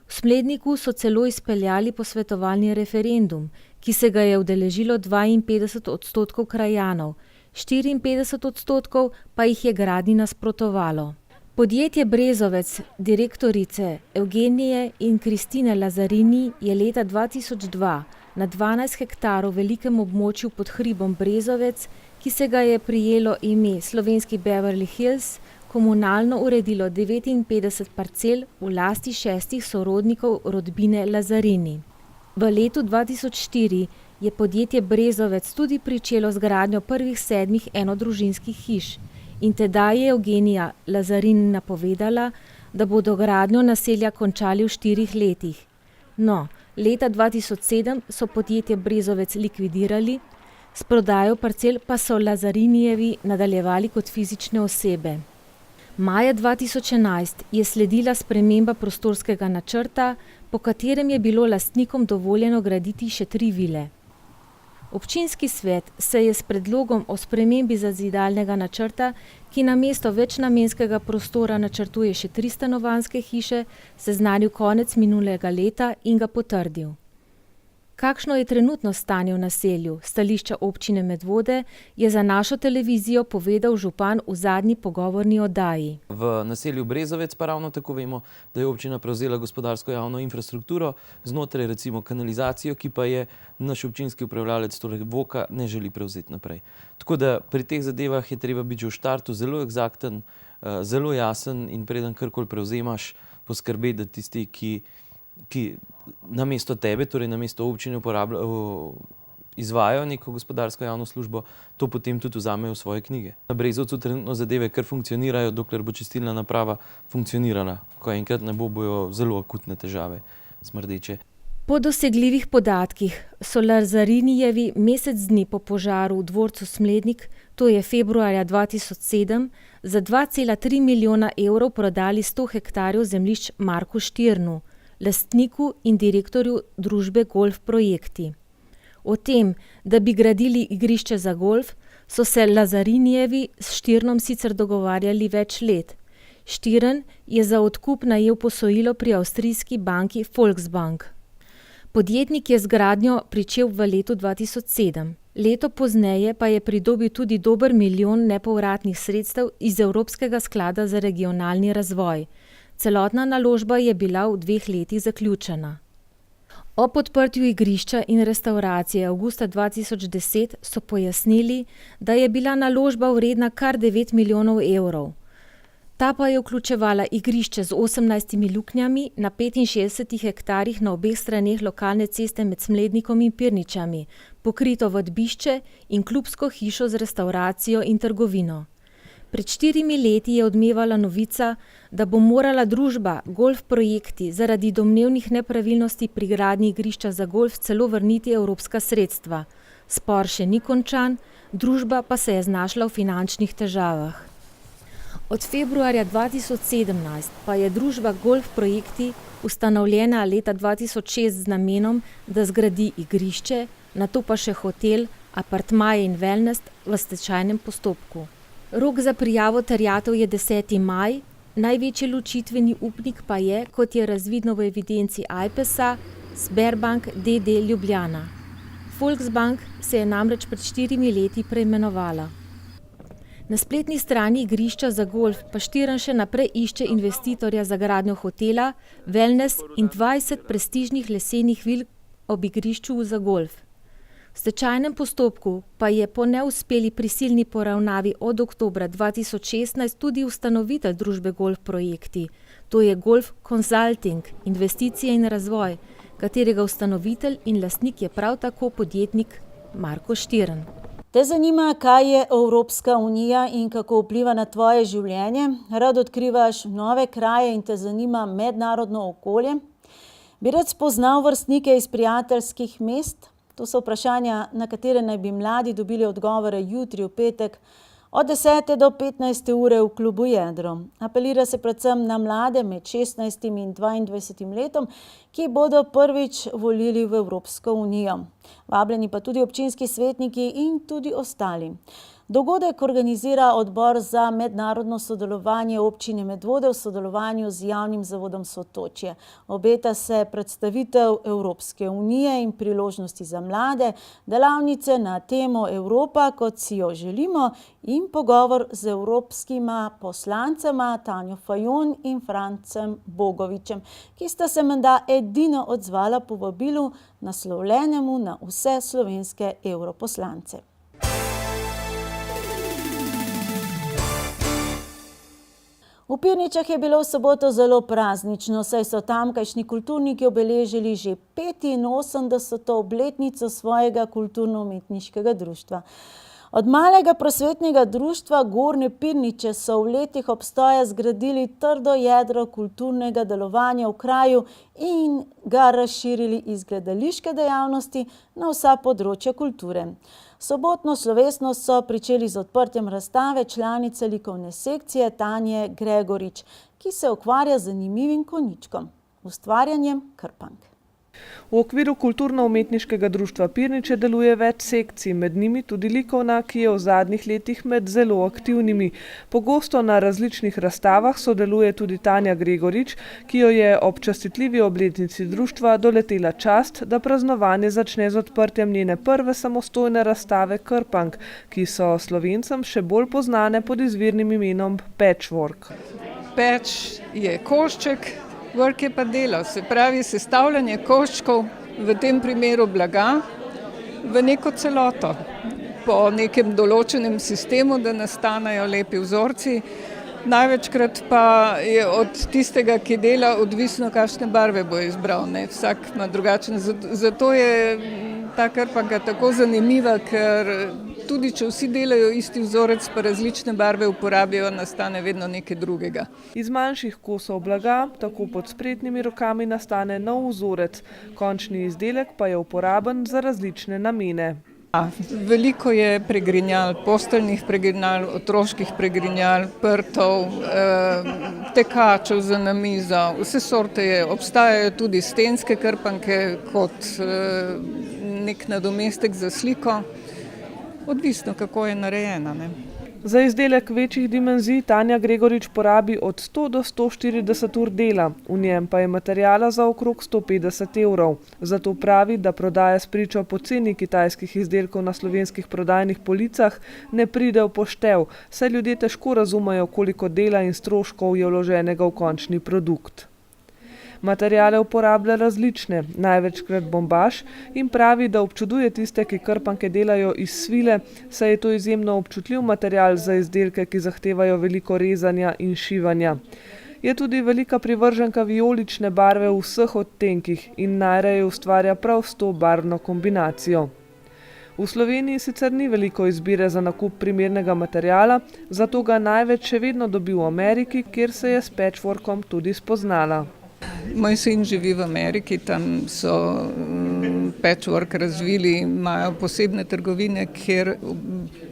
T: V Smledniku so celo izpeljali posvetovalni referendum, ki se ga je udeležilo 52% krajanov, 54% pa jih je gradnji nasprotovalo. Podjetje Brezovec direktorice Evgenije in Kristine Lazarini je leta 2002 na 12 hektarov velikem območju pod hribom Brezovec, ki se ga je prijelo ime Slovenski Beverly Hills, komunalno uredilo 59 parcel v lasti 6 sorodnikov rodbine Lazarini. V letu 2004 je podjetje Brezovec tudi pričelo z gradnjo prvih 7 enodružinskih hiš in tedaj je Evgenija Lazarini napovedala, da bodo gradnjo naselja končali v 4 letih. No, leta 2007 so podjetje Brezovec likvidirali, s prodajo parcel pa so Lazarinijevi nadaljevali kot fizične osebe. Maja 2011 je sledila sprememba prostorskega načrta, po katerem je bilo lastnikom dovoljeno graditi še 3 vile. Občinski svet se je s predlogom o spremembi zazidalnega načrta, ki namesto večnamenskega prostora načrtuje še 3 stanovanjske hiše, seznanil konec minulega leta in ga potrdil. Kakšno je trenutno stanje v naselju, stališča občine Medvode, je za našo televizijo povedal župan v zadnji pogovorni oddaji.
E: V naselju Brezovec pa ravno tako vemo, da je občina prevzela gospodarsko javno infrastrukturo, znotraj recimo kanalizacijo, ki pa je naš občinski upravljalec, torej Voka, ne želi prevzeti naprej. Tako da pri teh zadevah je treba biti že v štartu zelo eksakten, zelo jasen in preden karkoli prevzemaš, poskrbeti, da tisti, ki namesto tebe, torej namesto občine izvajajo neko gospodarsko javno službo, to potem tudi vzamejo v svoje knjige. Na Brezovcu trenutno zadeve kar funkcionirajo, dokler bo čistilna naprava funkcionirala. Ko enkrat ne bo, bojo zelo akutne težave, smrdeče.
T: Po dosegljivih podatkih so Lazarinijevi mesec dni po požaru v dvorcu Smlednik, to je februarja 2007, za 2,3 milijona evrov prodali 100 hektarjev zemljišč Marku Štirnu, lastniku in direktorju družbe Golf Projekti. O tem, da bi gradili igrišče za golf, so se Lazarinijevi s Štirnom sicer dogovarjali več let. Štirn je za odkup najel posojilo pri avstrijski banki Volksbank. Podjetnik je z gradnjo pričel v letu 2007. Leto pozneje pa je pridobil tudi dober milijon nepovratnih sredstev iz Evropskega sklada za regionalni razvoj. Celotna naložba je bila v 2 letih zaključena. Ob odprtju igrišča in restavracije avgusta 2010 so pojasnili, da je bila naložba vredna kar 9 milijonov evrov. Ta pa je vključevala igrišče z 18 luknjami na 65 hektarjih na obeh straneh lokalne ceste med Smlednikom in Pirničami, pokrito vadbišče in klubsko hišo z restavracijo in trgovino. Pred 4 leti je odmevala novica, da bo morala družba Golf Projekti zaradi domnevnih nepravilnosti pri gradnji igrišča za golf celo vrniti evropska sredstva. Spor še ni končan, družba pa se je znašla v finančnih težavah. Od februarja 2017 pa je družba Golf Projekti ustanovljena leta 2006 z namenom, da zgradi igrišče, nato pa še hotel, apartmaje in wellness v stečajnem postopku. Rok za prijavo terjatev je 10. maj, največji ločitveni upnik pa je, kot je razvidno v evidenci Ajpesa, Sberbank d.d. Ljubljana. Volksbank se je namreč pred 4 leti preimenovala. Na spletni strani igrišča za golf pa Štirn še naprej išče investitorja za gradnjo hotela, wellness in 20 prestižnih lesenih vil ob igrišču za golf. V stečajnem postopku pa je po neuspeli prisilni poravnavi od oktobra 2016 tudi ustanovitelj družbe Golf Projekti. To je Golf Consulting, investicije in razvoj, katerega ustanovitelj in lastnik je prav tako podjetnik Marko Štirn.
B: Te zanima, kaj je Evropska unija in kako vpliva na tvoje življenje? Rad odkrivaš nove kraje in te zanima mednarodno okolje? Bi rad spoznal vrstnike iz prijateljskih mest? To so vprašanja, na katere naj bi mladi dobili odgovore jutri v petek od 10. do 15. ure v klubu Jedro. Apelira se predvsem na mlade med 16. in 22. letom, ki bodo prvič volili v Evropsko unijo. Vabljeni pa tudi občinski svetniki in tudi ostali. Dogodek organizira Odbor za mednarodno sodelovanje občine Medvode v sodelovanju z javnim zavodom Sotočje. Obeta se predstavitev Evropske unije in priložnosti za mlade, delavnice na temo Evropa, kot si jo želimo, in pogovor z evropskima poslancema Tanjo Fajon in Francem Bogovičem, ki sta se menda edino odzvala povabilu naslovljenemu na vse slovenske evroposlance. V Pirničah je bilo v soboto zelo praznično, saj so tamkajšnji kulturniki obeležili že 85. obletnico svojega kulturno-umetniškega društva. Od malega prosvetnega društva Gornje Pirniče so v letih obstoja zgradili trdo jedro kulturnega delovanja v kraju in ga razširili iz gledališke dejavnosti na vsa področja kulture. Sobotno slovesnost so pričeli z odprtjem razstave članice likovne sekcije Tanje Gregorič, ki se ukvarja z zanimivim konjičkom, ustvarjanjem krpank.
D: V okviru kulturno-umetniškega društva Pirniče deluje več sekcij, med njimi tudi likovna, ki je v zadnjih letih med zelo aktivnimi. Pogosto na različnih razstavah sodeluje tudi Tanja Gregorič, ki jo je ob častitljivi obletnici društva doletela čast, da praznovanje začne z odprtjem njene prve samostojne razstave krpank, ki so Slovencem še bolj poznane pod izvirnim imenom Patchwork.
V: Patch je košček, work je pa delo, se pravi sestavljanje koščkov, v tem primeru blaga, v neko celoto, po nekem določenem sistemu, da nastanejo lepi vzorci. Največkrat pa je od tistega, ki dela, odvisno, kakšne barve bo izbral, ne? Vsak ima drugačne. Zato je ta krpanka tako zanimiva, ker tudi če vsi delajo isti vzorec, pa različne barve uporabijo, nastane vedno nekaj drugega.
D: Iz manjših kosov blaga, tako pod spretnimi rokami, nastane nov vzorec. Končni izdelek pa je uporaben za različne namene.
V: Veliko je pregrinjal, posteljnih pregrinjal, otroških pregrinjal, prtov, tekačev za namizo, vse sorte je. Obstajajo tudi stenske krpanke kot nek nadomestek za sliko, odvisno kako je narejena, ne.
D: Za izdelek večjih dimenzij Tanja Gregorič porabi od 100 do 140 ur dela, v njem pa je materijala za okrog 150 €. Zato pravi, da prodaja spričo poceni kitajskih izdelkov na slovenskih prodajnih policah ne pride v poštev, saj ljudje težko razumejo, koliko dela in stroškov je vloženega v končni produkt. Materijale uporablja različne, največkrat bombaž, in pravi, da občuduje tiste, ki krpanke delajo iz svile, saj je to izjemno občutljiv material za izdelke, ki zahtevajo veliko rezanja in šivanja. Je tudi velika privrženka vijolične barve v vseh odtenkih in najraje ustvarja prav s to barvno kombinacijo. V Sloveniji sicer ni veliko izbire za nakup primernega materijala, zato ga največ še vedno dobi v Ameriki, kjer se je s patchworkom tudi spoznala.
V: Moj sin živi v Ameriki, tam so patchwork razvili, imajo posebne trgovine, kjer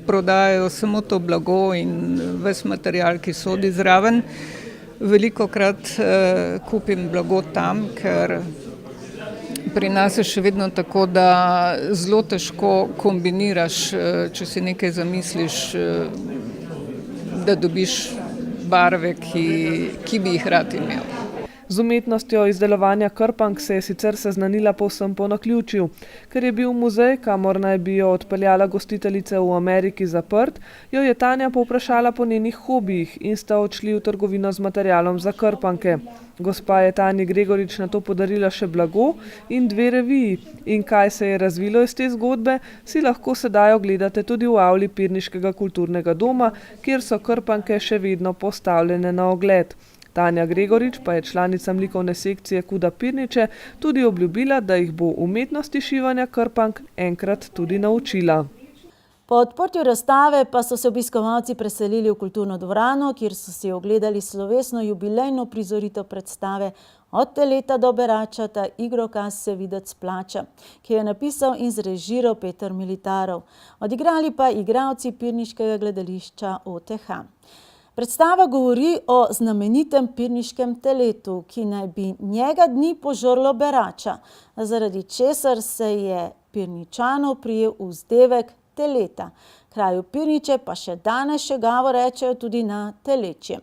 V: prodajajo samo to blago in ves material, ki sodi zraven. Velikokrat kupim blago tam, ker pri nas je še vedno tako, da zelo težko kombiniraš, če si nekaj zamisliš, da dobiš barve, ki bi jih rad imel.
D: Z umetnostjo izdelovanja krpank se je sicer seznanila povsem po naključju. Ker je bil muzej, kamor naj bi jo odpeljala gostiteljica v Ameriki, zaprt, jo je Tanja povprašala po njenih hobijih in sta odšli v trgovino z materialom za krpanke. Gospa je Tanji Gregorič nato podarila še blago in 2 reviji. In kaj se je razvilo iz te zgodbe, si lahko sedaj ogledate tudi v avli Pirniškega kulturnega doma, kjer so krpanke še vedno postavljene na ogled. Tanja Gregorič pa je članicam likovne sekcije KUD-a Pirniče tudi obljubila, da jih bo umetnosti šivanja krpank enkrat tudi naučila.
B: Po odprtju razstave pa so se obiskovalci preselili v kulturno dvorano, kjer so si ogledali slovesno jubilejno prizoritev predstave Od teleta do berača igrokaz se videc plača, ki je napisal in zrežiral Peter Militarov. Odigrali pa igralci Pirniškega gledališča OTH. Predstava govori o znamenitem pirniškem teletu, ki naj bi njega dni požrlo berača, zaradi česar se je Pirničanov prijel vzdevek teleta. Kraju Pirniče pa še danes šegavo rečejo tudi na telečjem.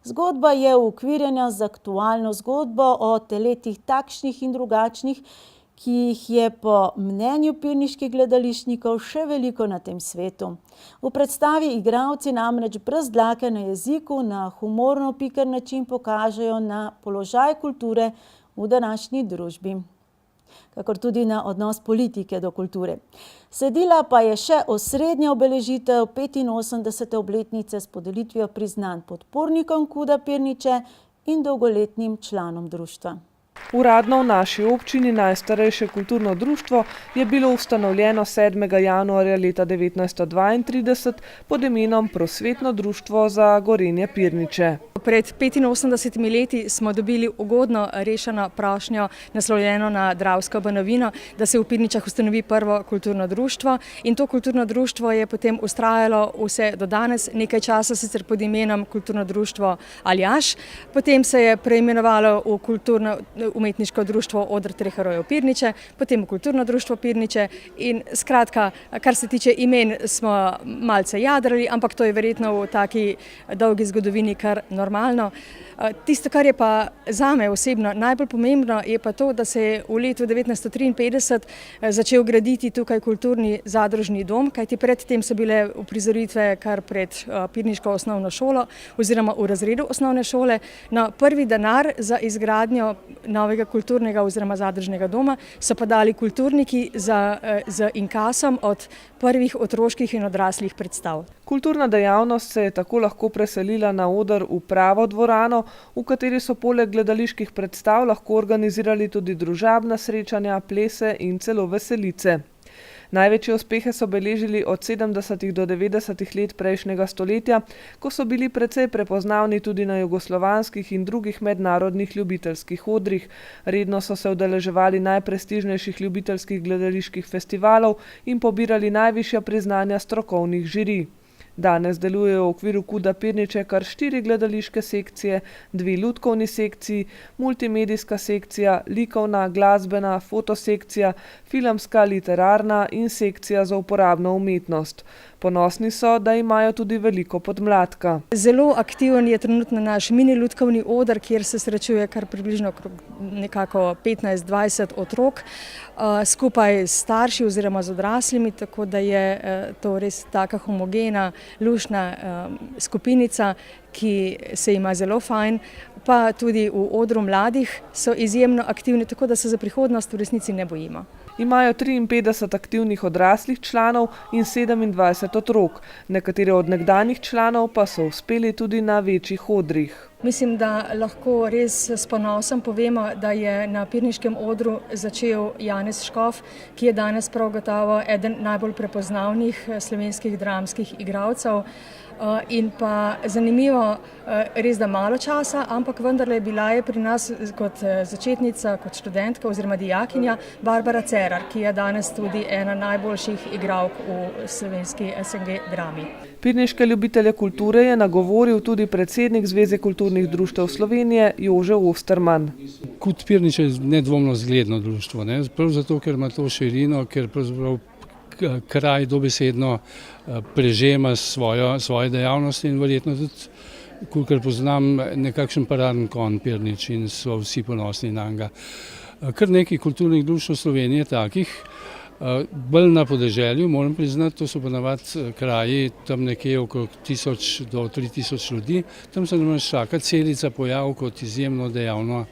B: Zgodba je uokvirjena z aktualno zgodbo o teletih takšnih in drugačnih, ki jih je po mnenju pirniških gledališčnikov še veliko na tem svetu. V predstavi igralci namreč brez dlake na jeziku na humorno piker način pokažejo na položaj kulture v današnji družbi, kakor tudi na odnos politike do kulture. Sledila pa je še osrednja obeležitev 85. obletnice s podelitvijo priznanj podpornikom KUD-a Pirniče in dolgoletnim članom društva.
D: Uradno v naši občini najstarejše kulturno društvo je bilo ustanovljeno 7. januarja leta 1932 pod imenom Prosvetno društvo za Gorenje Pirniče.
C: Pred 85 leti smo dobili ugodno rešeno prošnjo naslovljeno na Dravsko Banovino, da se v Pirničah ustanovi prvo kulturno društvo, in to kulturno društvo je potem vztrajalo vse do danes, nekaj časa sicer pod imenom Kulturno društvo Aljaž, potem se je preimenovalo v Kulturno umetniško društvo Oder treh herojev Pirniče, potem v Kulturno društvo Pirniče in skratka, kar se tiče imen, smo malce jadrali, ampak to je verjetno v taki dolgi zgodovini kar normalno. Tisto, kar je pa zame osebno najbolj pomembno, je pa to, da se je v letu 1953 začel graditi tukaj kulturni zadružni dom, kajti predtem so bile uprizoritve kar pred Pirniško osnovno šolo oziroma v razredu osnovne šole. No, prvi denar za izgradnjo novega kulturnega oziroma zadružnega doma so pa dali kulturniki z inkasom od prvih otroških in odraslih predstav.
D: Kulturna dejavnost se je tako lahko preselila na oder v pravo dvorano, v kateri so poleg gledaliških predstav lahko organizirali tudi družabna srečanja, plese in celo veselice. Največje uspehe so beležili od 70. do 90. let prejšnjega stoletja, ko so bili precej prepoznavni tudi na jugoslovanskih in drugih mednarodnih ljubiteljskih odrih. Redno so se udeleževali najprestižnejših ljubiteljskih gledaliških festivalov in pobirali najvišja priznanja strokovnih žirij. Danes delujejo v okviru KUD-a Pirniče kar 4 gledališke sekcije, 2 lutkovni sekciji, multimedijska sekcija, likovna, glasbena, fotosekcija, filmska, literarna in sekcija za uporabno umetnost. Ponosni so, da imajo tudi veliko podmladka.
C: Zelo aktiven je trenutno naš mini lutkovni oder, kjer se srečuje kar približno nekako 15-20 otrok, skupaj s starši oziroma z odraslimi, tako da je to res taka homogena, luštna skupinica, ki se ima zelo fajn, pa tudi v odru mladih so izjemno aktivni, tako da se za prihodnost v resnici ne bojimo.
D: Imajo 53 aktivnih odraslih članov in 27 otrok. Nekateri od nekdanjih članov pa so uspeli tudi na večjih odrih.
C: Mislim, da lahko res s ponosom povemo, da je na pirniškem odru začel Janez Škof, ki je danes prav gotovo eden najbolj prepoznavnih slovenskih dramskih igralcev. In pa zanimivo, res da malo časa, ampak vendarle bila je pri nas kot začetnica, kot študentka oziroma dijakinja Barbara Cerar, ki je danes tudi ena najboljših igralk v slovenski SNG drami.
D: Pirniške ljubitelje kulture je nagovoril tudi predsednik Zveze kulturnih društev Slovenije Jože Osterman.
K: KUD Pirnič je nedvomno zgledno društvo, ne? Prav zato, ker ima to širino, ker pravzaprav kraj dobesedno prežema svoje dejavnosti in verjetno tudi, kolikor poznam, nekakšen paradni konj Pirnič in so vsi ponosni nanj. Kar nekaj kulturnih društev Slovenije takih, bolj na podeželju, moram priznati, to so ponavadi kraji tam nekje okrog 1000 do 3000 ljudi. Tam se nam čaka celica pojav kot izjemno dejavno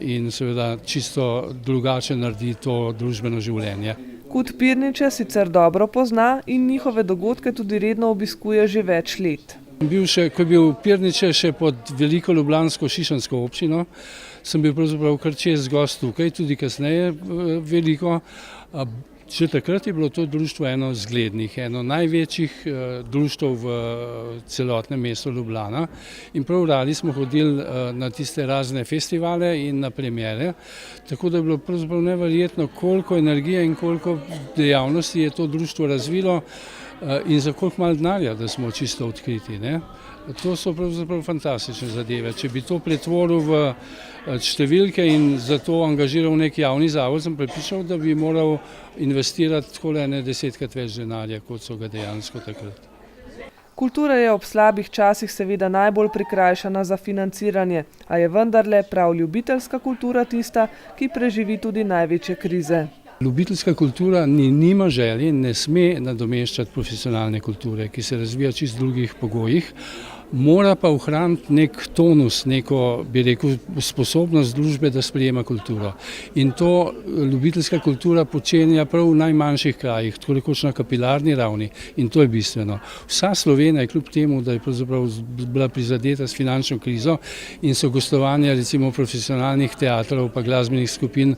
K: in seveda čisto drugače naredi to družbeno življenje.
D: KUD Pirniče sicer dobro pozna in njihove dogodke tudi redno obiskuje že več let.
K: Ko je bil Pirniče še pod veliko ljubljansko šišensko občino, sem bil pravzaprav kar čez gost tukaj, tudi kasneje veliko. Že takrat je bilo to društvo eno zglednih, eno največjih društev v celotnem mestu Ljubljana in prav radi smo hodili na tiste razne festivale in na premiere, tako da je bilo pravzaprav neverjetno, koliko energije in koliko dejavnosti je to društvo razvilo in za koliko malo denarja, da smo čisto odkriti, ne? To so pravzaprav fantastične zadeve. Če bi to pretvoril v številke in za to angažiral nek javni zavod, sem prepričal, da bi moral investirati takole 10-krat več denarja, kot so ga dejansko takrat.
D: Kultura je ob slabih časih seveda najbolj prikrajšana za financiranje, a je vendarle prav ljubiteljska kultura tista, ki preživi tudi največje krize.
K: Ljubiteljska kultura nima želje in ne sme nadomeščati profesionalne kulture, ki se razvija v čisto drugih pogojih. Mora pa ohraniti nek tonus, neko, bi rekel, sposobnost družbe, da sprejema kulturo. In to ljubiteljska kultura počenja prav v najmanjših krajih, tako rekoč na kapilarni ravni, in to je bistveno. Vsa Slovenija je kljub temu, da je pravzaprav bila prizadeta s finančno krizo in so gostovanja recimo profesionalnih teatrov pa glasbenih skupin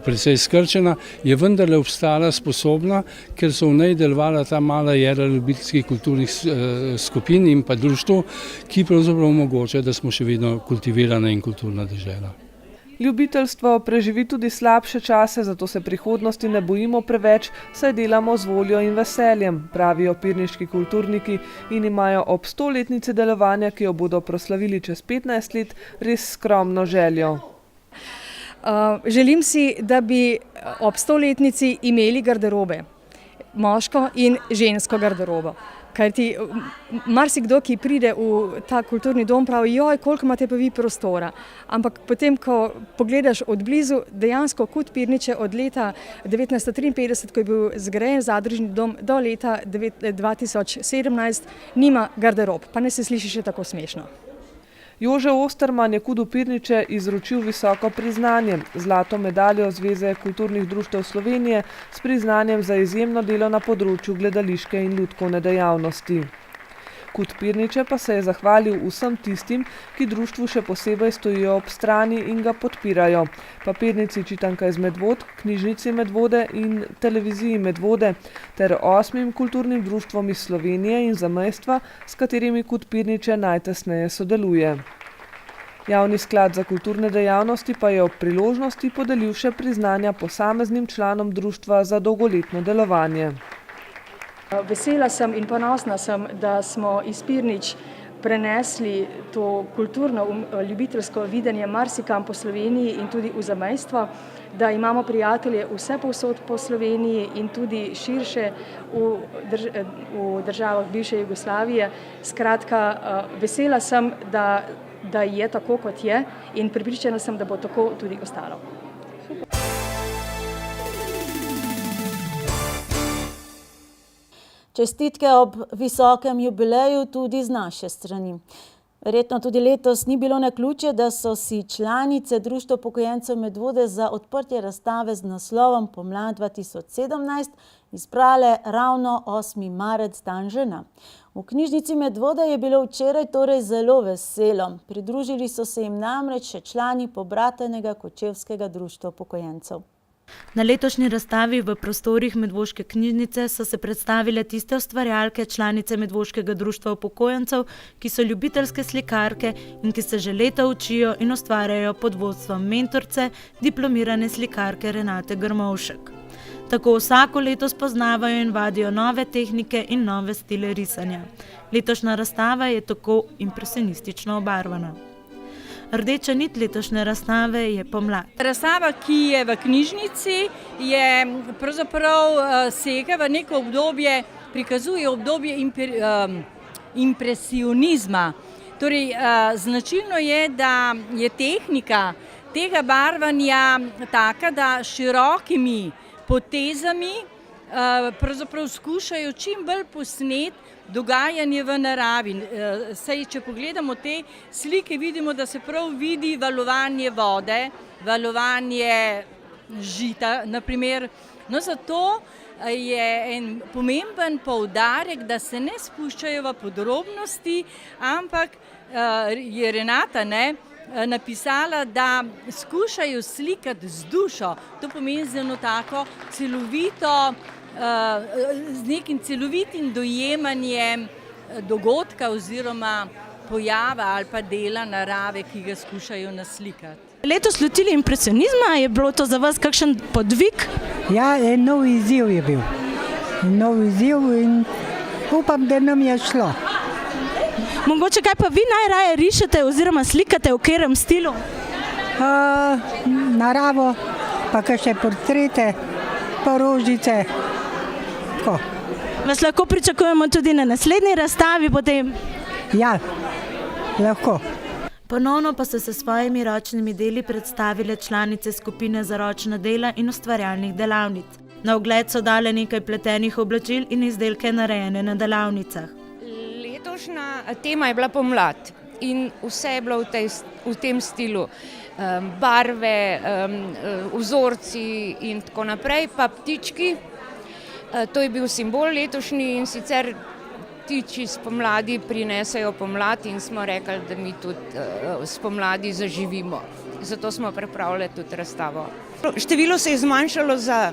K: precej skrčena, je vendarle obstala sposobna, ker so v njej delovala ta mala jedra ljubiteljskih kulturnih skupin in pa društev, ki pravzaprav omogoča, da smo še vedno kultivirana in kulturna dežela.
D: Ljubiteljstvo preživi tudi slabše čase, zato se prihodnosti ne bojimo preveč, saj delamo z voljo in veseljem, pravijo pirniški kulturniki in imajo ob 100-letnici delovanja, ki jo bodo proslavili čez 15 let, res skromno željo.
C: Želim si, da bi ob 100-letnici imeli garderobe, moško in žensko garderobo. Kajti marsikdo, ki pride v ta kulturni dom, pravi, joj, koliko imate pa vi prostora. Ampak potem, ko pogledaš od blizu, dejansko KUD Pirniče od leta 1953, ko je bil zgrajen zadružni dom, do leta 2017 nima garderob, pa ne se sliši še tako smešno.
D: Jože Osterman je KUD-u Pirniče izročil visoko priznanje, zlato medaljo Zveze kulturnih društev Slovenije s priznanjem za izjemno delo na področju gledališke in lutkovne dejavnosti. Kut Pirniče pa se je zahvalil vsem tistim, ki društvu še posebej stojijo ob strani in ga podpirajo. Papirnici Čitanka iz Medvod, knjižnici Medvode in televiziji Medvode ter 8 kulturnim društvom iz Slovenije in zamejstva, s katerimi Kut Pirniče najtesneje sodeluje. Javni sklad za kulturne dejavnosti pa je ob priložnosti podelil še priznanja posameznim članom društva za dolgoletno delovanje.
C: Vesela sem in ponosna sem, da smo iz Pirnič prenesli to kulturno ljubiteljsko videnje marsikam po Sloveniji in tudi v zamejstvo, da imamo prijatelje vse povsod po Sloveniji in tudi širše v državah bivše Jugoslavije. Skratka, vesela sem, da je tako, kot je, in prepričana sem, da bo tako tudi ostalo.
B: Čestitke ob visokem jubileju tudi z naše strani. Verjetno tudi letos ni bilo naključje, da so si članice Društva upokojencev Medvode za odprtje razstave z naslovom Pomlad 2017 izbrale ravno 8. marec, dan žena. V knjižnici Medvode je bilo včeraj torej zelo veselo. Pridružili so se jim namreč še člani pobratenega Kočevskega društva upokojencev. Na letošnji razstavi v prostorih Medvoške knjižnice so se predstavile tiste ustvarjalke, članice Medvoškega društva upokojencev, ki so ljubiteljske slikarke in ki se že leta učijo in ustvarjajo pod vodstvom mentorce, diplomirane slikarke Renate Grmovšek. Tako vsako leto spoznavajo in vadijo nove tehnike in nove stile risanja. Letošnja razstava je tako impresionistično obarvana. Rdeča nit letošnje razstave je pomlad.
F: Razstava, ki je v knjižnici, je pravzaprav sega v neko obdobje, prikazuje obdobje impresionizma. Torej, značilno je, da je tehnika tega barvanja taka, da širokimi potezami pravzaprav skušajo čim bolj posneti dogajanje v naravi. Saj, če pogledamo te slike, vidimo, da se prav vidi valovanje vode, valovanje žita, naprimer. No, zato je en pomemben poudarek, da se ne spuščajo v podrobnosti, ampak je Renata napisala, da skušajo slikati z dušo. To pomeni z eno tako celovito, z nekim celovitim dojemanjem dogodka oziroma pojava ali pa dela narave, ki ga skušajo naslikati.
G: Letos lotili impresionizma, je bilo to za vas kakšen podvig?
W: Ja, en nov izziv je bil. Nov izziv in upam, da nam je šlo.
G: Mogoče kaj pa vi najraje rišete oziroma slikate, v katerem stilu?
W: Naravo, pa kakšne portrete, pa rožice.
G: Vas lahko pričakujemo tudi na naslednji razstavi potem?
W: Ja, lahko.
B: Ponovno pa so se s svojimi ročnimi deli predstavile članice skupine za ročna dela in ustvarjalnih delavnic. Na ogled so dale nekaj pletenih oblačil in izdelke narejene na delavnicah.
X: Letošnja tema je bila pomlad in vse je bilo v tem stilu. Barve, vzorci in tako naprej, pa ptički. To je bil simbol letošnji in sicer ptiči spomladi prinesejo pomlad in smo rekli, da mi tudi spomladi zaživimo. Zato smo pripravili tudi razstavo. Število se je zmanjšalo za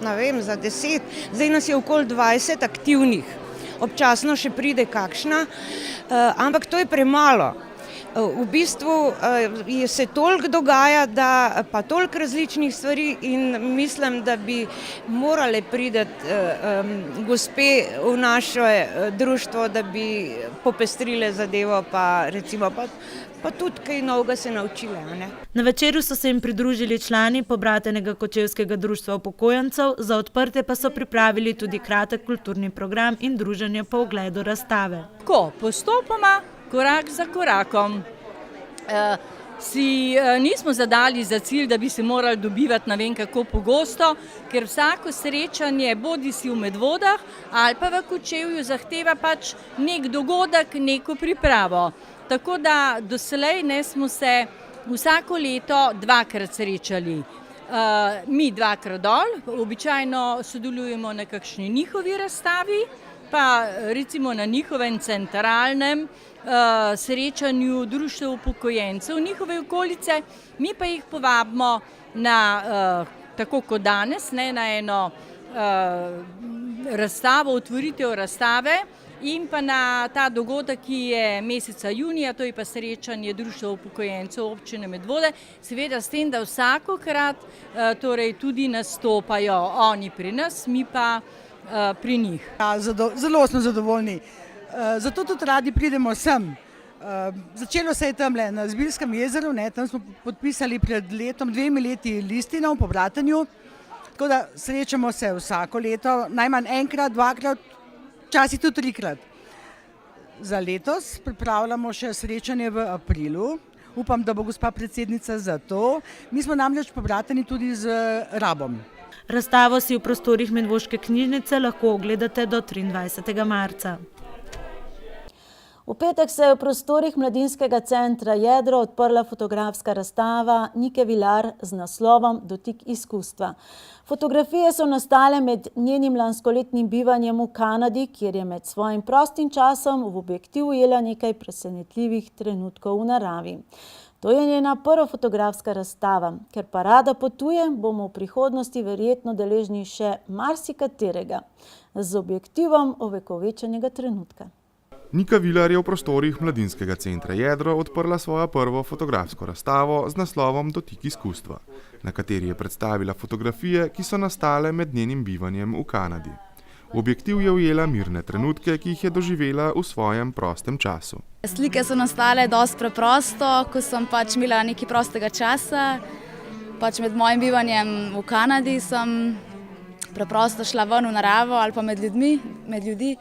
X: 10, zdaj nas je okoli 20 aktivnih. Občasno še pride kakšna, ampak to je premalo. V bistvu se toliko dogaja, pa toliko različnih stvari in mislim, da bi morale priti gospe v naše društvo, da bi popestrile zadevo, pa recimo pa tudi kaj novega se naučile.
B: Na večeru so se jim pridružili člani pobratenega Kočevskega društva upokojencev, za odprtje pa so pripravili tudi kratek kulturni program in druženje po ogledu razstave.
F: Postopoma, korak za korakom. Si nismo zadali za cilj, da bi se morali dobivati ne vem kako pogosto, ker vsako srečanje bodi si v Medvodah ali pa v Kočevju zahteva pač nek dogodek, neko pripravo. Tako da doslej smo se vsako leto 2-krat srečali. Mi 2-krat dol, običajno sodelujemo na kakšni njihovi razstavi, pa recimo na njihovem centralnem srečanju društev upokojencev njihove okolice, mi pa jih povabimo na, tako kot danes, na eno razstavo, otvoritev razstave in pa na ta dogodek, ki je meseca junija, to je pa srečanje društva upokojencev občine Medvode, seveda s tem, da vsakokrat torej tudi nastopajo oni pri nas, mi pa pri njih.
H: Zelo smo zadovoljni, zato tudi radi pridemo sem. Začelo se je tamle na Zbiljskem jezeru, tam smo podpisali pred 2 leti listino o povratanju, tako da srečamo se vsako leto, najmanj enkrat, 2-krat, včasih tudi 3-krat. Za letos pripravljamo še srečanje v aprilu, upam, da bo gospa predsednica za to. Mi smo namreč povrateni tudi z Rabom.
G: Razstavo si v prostorih Medvoške knjižnice lahko ogledate do 23. marca.
B: V petek se je v prostorih Mladinskega centra Jedro odprla fotografska razstava Nike Vilar z naslovom Dotik izkustva. Fotografije so nastale med njenim lanskoletnim bivanjem v Kanadi, kjer je med svojim prostim časom v objektiv ujela nekaj presenetljivih trenutkov v naravi. To je njena prva fotografska razstava. Ker pa rada potuje, bomo v prihodnosti verjetno deležni še marsikaterega z objektivom ovekovečenega trenutka.
I: Nika Vilar je v prostorih Mladinskega centra Jedro odprla svojo prvo fotografsko razstavo z naslovom Dotik izkustva, na kateri je predstavila fotografije, ki so nastale med njenim bivanjem v Kanadi. V objektiv je ujela mirne trenutke, ki jih je doživela v svojem prostem času.
J: Slike so nastale dosti preprosto, ko sem imela nekaj prostega časa. Med mojim bivanjem v Kanadi sem preprosto šla ven v naravo ali pa med ljudi.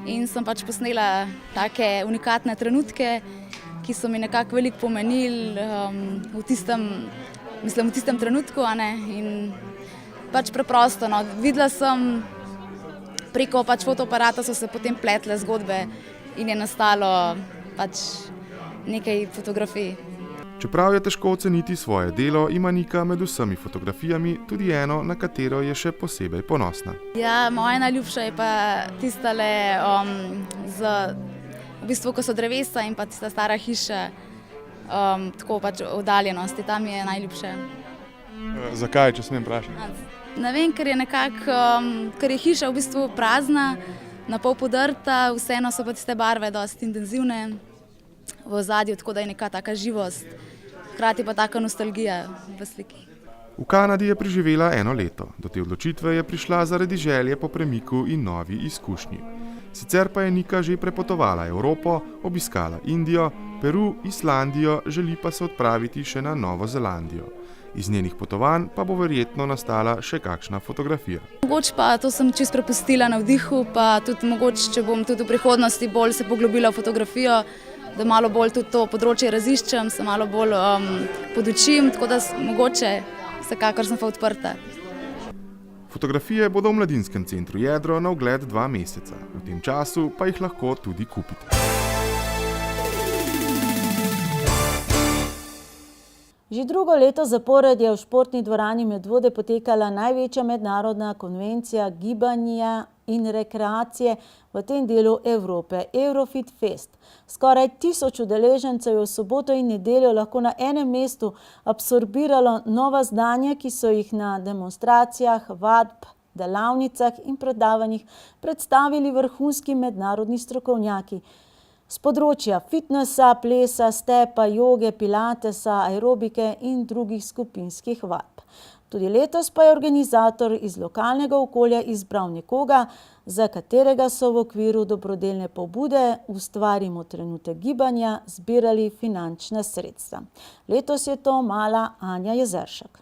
J: In sem posnela take unikatne trenutke, ki so mi nekako veliko pomenili v tistem trenutku. In preprosto, videla sem preko fotoaparata so se potem pletle zgodbe in je nastalo nekaj fotografij.
I: Čeprav je težko oceniti svoje delo, ima Nika med vsemi fotografijami tudi eno, na katero je še posebej ponosna.
J: Ja, moja najljubša je pa tistale, ko so drevesa in pa tista stara hiša, tako oddaljenosti, tam je najljubše.
I: Zakaj, če smem vprašati?
J: Ne vem, ker je hiša v bistvu prazna, na pol podrta, vseeno so pa tiste barve dosti intenzivne v ozadju, tako da je neka taka živost, hkrati pa taka nostalgija v sliki.
I: V Kanadi je preživela 1 leto. Do te odločitve je prišla zaradi želje po premiku in novi izkušnji. Sicer pa je Nika že prepotovala Evropo, obiskala Indijo, Peru, Islandijo, želi pa se odpraviti še na Novo Zelandijo. Iz njenih potovanj pa bo verjetno nastala še kakšna fotografija.
J: Mogoče pa to sem čisto prepustila na vdihu, pa tudi mogoče, če bom tudi v prihodnosti bolj se poglobila v fotografijo, da malo bolj tudi to področje raziščem, se malo bolj podučim, tako da mogoče vsekakor sem pa odprta.
I: Fotografije bodo v Mladinskem centru Jedro na ogled 2 meseca. V tem času pa jih lahko tudi kupite.
B: Že drugo leto zapored je v športni dvorani Medvode potekala največja mednarodna konvencija gibanja in rekreacije v tem delu Evrope, Eurofit Fest. Skoraj 1000 udeležencev je v soboto in nedeljo lahko na enem mestu absorbiralo nova znanja, ki so jih na demonstracijah, vadb, delavnicah in predavanjih predstavili vrhunski mednarodni strokovnjaki z področja fitnesa, plesa, stepa, joge, pilatesa, aerobike in drugih skupinskih vadb. Tudi letos pa je organizator iz lokalnega okolja izbral nekoga, za katerega so v okviru dobrodelne pobude Ustvarimo trenutek gibanja zbirali finančna sredstva. Letos je to mala Anja Jezeršek.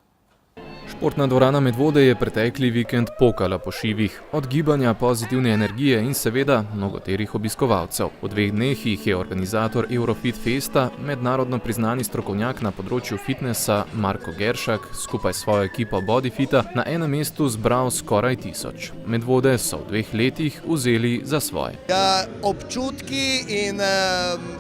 L: Športna dvorana Medvode je pretekli vikend pokala po šivih, od gibanja, pozitivne energije in seveda mnogoterih obiskovalcev. V 2 dneh jih je organizator Eurofit Festa, mednarodno priznani strokovnjak na področju fitnesa Marko Geršak, skupaj s svojo ekipo Bodyfita na enem mestu zbral skoraj 1000. Medvode so v 2 letih vzeli za svoje.
Y: Občutki in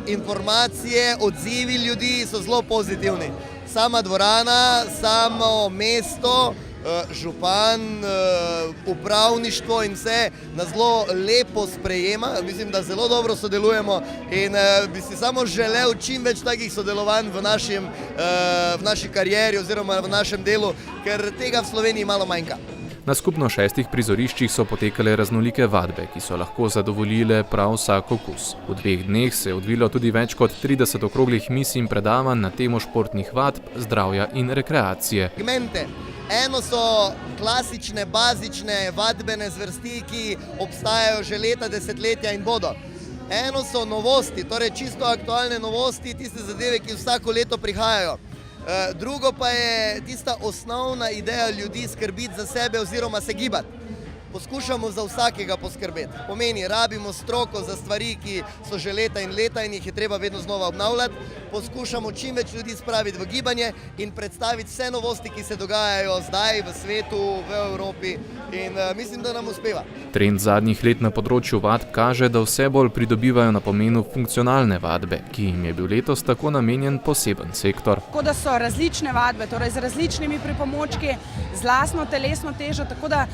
Y: informacije, odzivi ljudi so zelo pozitivni. Sama dvorana, samo mesto župan, upravništvo in vse nas zelo lepo sprejema. Mislim, da zelo dobro sodelujemo in bi si samo želel čim več takih sodelovanj v naši karieri oziroma v našem delu, ker tega v Sloveniji malo manjka.
L: Na skupno 6 prizoriščih so potekale raznolike vadbe, ki so lahko zadovoljile prav vsak okus. V 2 dneh se je odvilo tudi več kot 30 okroglih misij in predavanj na temo športnih vadb, zdravja in rekreacije.
Y: Segmente. Eno so klasične, bazične vadbene zvrsti, ki obstajajo že leta, desetletja in bodo. Eno so novosti, torej čisto aktualne novosti, tiste zadeve, ki vsako leto prihajajo. Drugo pa je tista osnovna ideja ljudi skrbiti za sebe oziroma se gibati. Poskušamo za vsakega poskrbeti. Pomeni, rabimo stroko za stvari, ki so že leta in jih je treba vedno znova obnavljati. Poskušamo čim več ljudi spraviti v gibanje in predstaviti vse novosti, ki se dogajajo zdaj v svetu, v Evropi in mislim, da nam uspeva.
L: Trend zadnjih let na področju vadb kaže, da vse bolj pridobivajo na pomenu funkcionalne vadbe, ki jim je bil letos tako namenjen poseben sektor.
M: Tako da so različne vadbe, torej z različnimi pripomočki, z lastno telesno težo, tako da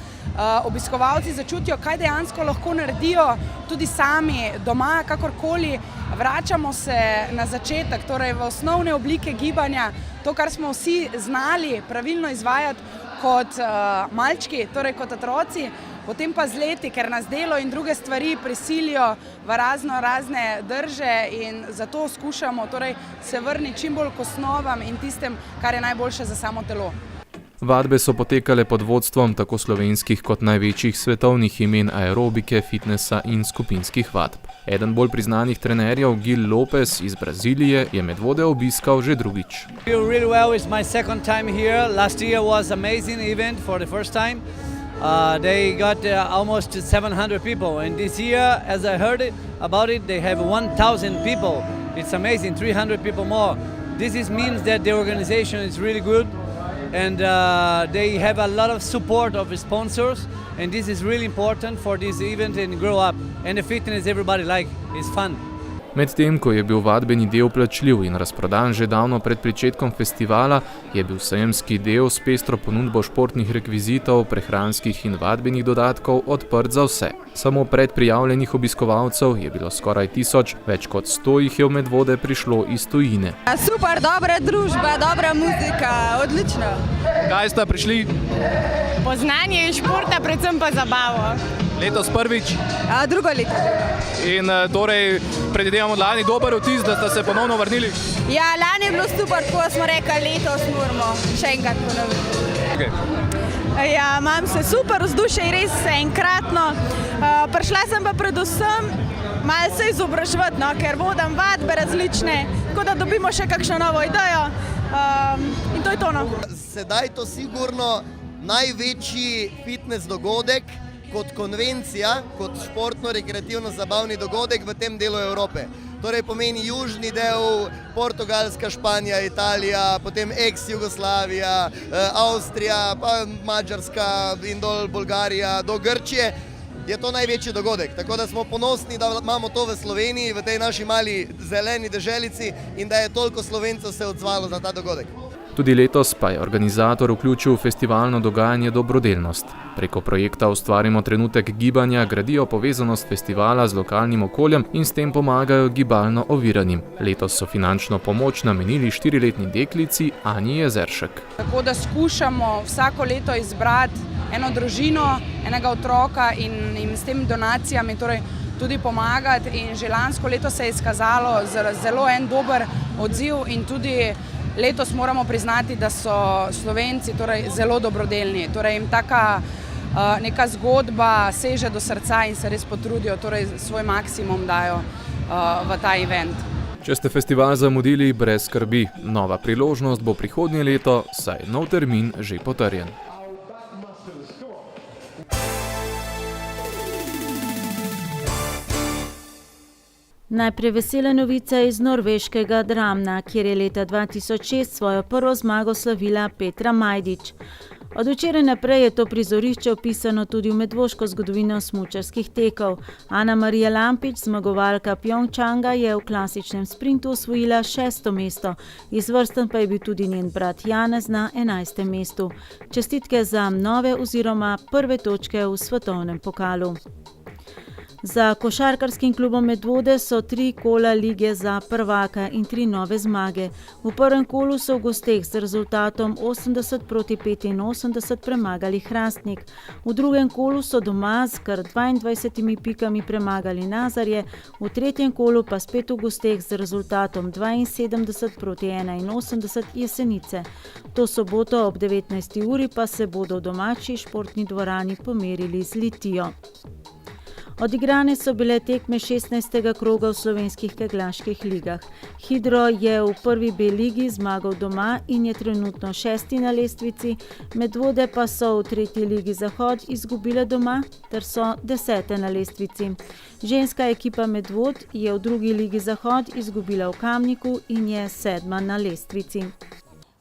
M: obiskovalci začutijo, kaj dejansko lahko naredijo tudi sami doma, kakorkoli. Vračamo se na začetek, torej v osnovne oblike gibanja, to, kar smo vsi znali pravilno izvajati kot malčki, torej kot otroci, potem pa z leti, ker nas delo in druge stvari prisilijo v razne drže in zato skušamo torej se vrniti čim bolj k osnovam in tistem, kar je najboljše za samo telo.
L: Vadbe so potekale pod vodstvom tako slovenskih kot največjih svetovnih imen aerobike, fitnesa in skupinskih vadb. Eden bolj priznanih trenerjev, Gil Lopez iz Brazilije, je Medvode obiskal že drugič.
N: Really well, it's my second time here. Last year was amazing event for the first time. They got almost 700 people and this year, as I heard about it, they have 1,000 people. It's amazing, 300 people more. This means that the organization is really good. And they have a lot of support of sponsors and this is really important for this event and grow up and the fitness everybody like, it's fun.
L: Medtem, ko je bil vadbeni del plačljiv in razprodan že davno pred pričetkom festivala, je bil sejemski del s pestro ponudbo športnih rekvizitov, prehranskih in vadbenih dodatkov odprt za vse. Samo pred prijavljenih obiskovalcev je bilo skoraj 1000, več kot 100 jih je v Medvode prišlo iz tujine.
O: Super, dobra družba, dobra muzika, odlično.
P: Kaj ste prišli?
O: Poznanje športa, predvsem pa zabavo.
P: Letos prvič?
O: Drugo leto.
P: In torej predvidevam lani dober vtis, da ste se ponovno vrnili?
O: Ja, lani je bilo super, tako smo rekli, letos moramo še enkrat ponoviti.
P: Okay.
O: Ja, imam se super vzdušje, res enkratno. Prišla sem pa predvsem malo se izobraževati, no, ker vodim vadbe različne, tako da dobimo še kakšno novo idejo in to je to. No.
Y: Sedaj to sigurno največji fitness dogodek kot konvencija, kot športno-rekreativno-zabavni dogodek v tem delu Evrope. Torej pomeni južni del, Portugalska, Španija, Italija, potem ex-Jugoslavija, Avstrija, pa Mađarska in dol Bolgarija do Grčije. Je to največji dogodek, tako da smo ponosni, da imamo to v Sloveniji, v tej naši mali zeleni deželici in da je toliko Slovencev se odzvalo na ta dogodek.
L: Tudi letos pa je organizator vključil v festivalno dogajanje dobrodelnost. Preko projekta Ustvarimo trenutek gibanja gradijo povezanost festivala z lokalnim okoljem in s tem pomagajo gibalno oviranim. Letos so finančno pomoč namenili 4-letni deklici Anji Jezeršek.
M: Tako da skušamo vsako leto izbrati eno družino, enega otroka in jim s tem donacijami torej tudi pomagati in že lansko leto se je izkazalo zelo en dober odziv in tudi letos moramo priznati, da so Slovenci torej zelo dobrodelni, torej jim taka neka zgodba seže do srca in se res potrudijo, torej svoj maksimum dajo v ta event.
L: Če ste festival zamudili, brez skrbi, nova priložnost bo prihodnje leto, saj je nov termin že potrjen.
B: Najprej vesele novice iz norveškega Dramna, kjer je leta 2006 svojo prvo zmago slavila Petra Majdič. Od včeraj naprej je to prizorišče opisano tudi v medvoško zgodovino smučarskih tekov. Ana Marija Lampič, zmagovalka Pjongčanga, je v klasičnem sprintu osvojila 6. mesto. Izvrsten pa je bil tudi njen brat Janez na 11. mestu. Čestitke za nove oziroma prve točke v svetovnem pokalu. Za košarkarskim klubom Medvode so 3 kola lige za prvaka in 3 nove zmage. V prvem kolu so v gosteh z rezultatom 80-85 premagali Hrastnik. V drugem kolu so doma z kar 22 pikami premagali Nazarje, v tretjem kolu pa spet v gosteh z rezultatom 72-81 Jesenice. To soboto ob 19. uri pa se bodo v domači športni dvorani pomerili z Litijo. Odigrane so bile tekme 16. kroga v slovenskih kegljaških ligah. Hidro je v prvi B ligi zmagal doma in je trenutno 6. na lestvici, Medvode pa so v 3. ligi Zahod izgubile doma ter so 10. na lestvici. Ženska ekipa Medvod je v 2. ligi Zahod izgubila v Kamniku in je 7. na lestvici.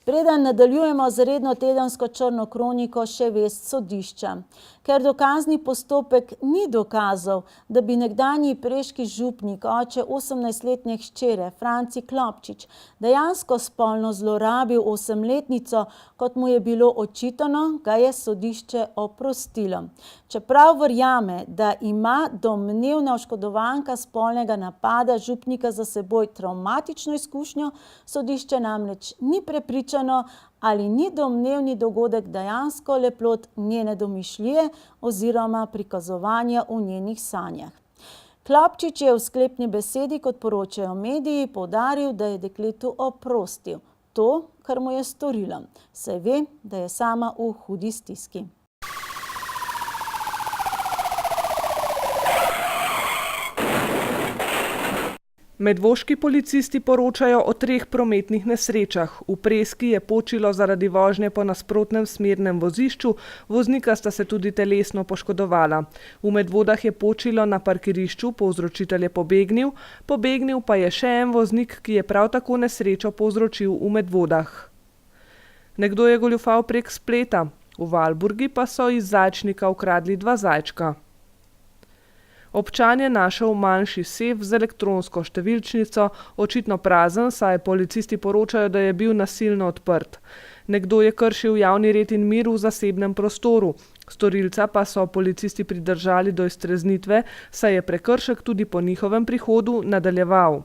B: Preden nadaljujemo z redno tedensko črno kroniko, še vest sodišča. Ker dokazni postopek ni dokazal, da bi nekdanji preški župnik, oče 18-letne hčere Franci Klopčič, dejansko spolno zlorabil 8-letnico, kot mu je bilo očitano, ga je sodišče oprostilo. Čeprav verjame, da ima domnevna oškodovanka spolnega napada župnika za seboj travmatično izkušnjo, sodišče namreč ni prepričano, ali ni domnevni dogodek dejansko le plod njene domišljije oziroma prikazovanja v njenih sanjah. Klopčič je v sklepni besedi, kot poročajo mediji, poudaril, da je dekletu oprostil to, kar mu je storila, saj ve, da je sama v hudi stiski.
D: Medvoški policisti poročajo o 3 prometnih nesrečah. V Preski je počilo zaradi vožnje po nasprotnem smernem vozišču, voznika sta se tudi telesno poškodovala. V Medvodah je počilo na parkirišču, povzročitelj je pobegnil pa je še en voznik, ki je prav tako nesrečo povzročil v Medvodah. Nekdo je goljufal prek spleta. V Valburgi pa so iz zajčnika ukradli 2 zajčka. Občan je našel manjši sef z elektronsko številčnico, očitno prazen, saj policisti poročajo, da je bil nasilno odprt. Nekdo je kršil javni red in mir v zasebnem prostoru. Storilca pa so policisti pridržali do iztreznitve, saj je prekršek tudi po njihovem prihodu nadaljeval.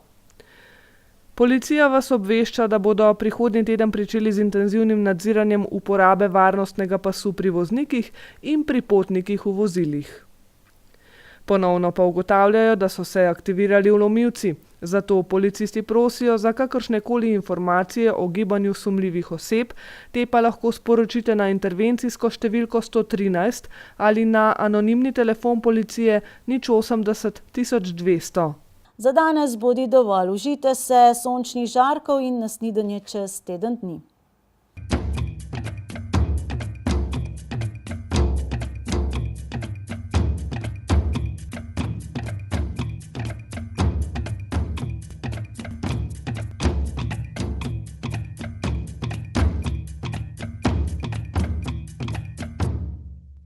D: Policija vas obvešča, da bodo prihodnji teden pričeli z intenzivnim nadziranjem uporabe varnostnega pasu pri voznikih in pri potnikih v vozilih. Ponovno pa ugotavljajo, da so se aktivirali vlomilci. Zato policisti prosijo za kakršnekoli informacije o gibanju sumljivih oseb, te pa lahko sporočite na intervencijsko številko 113 ali na anonimni telefon policije 080 1200.
B: Za danes bodi dovolj. Užite se sončnih žarkov in nasnidenje čez teden dni.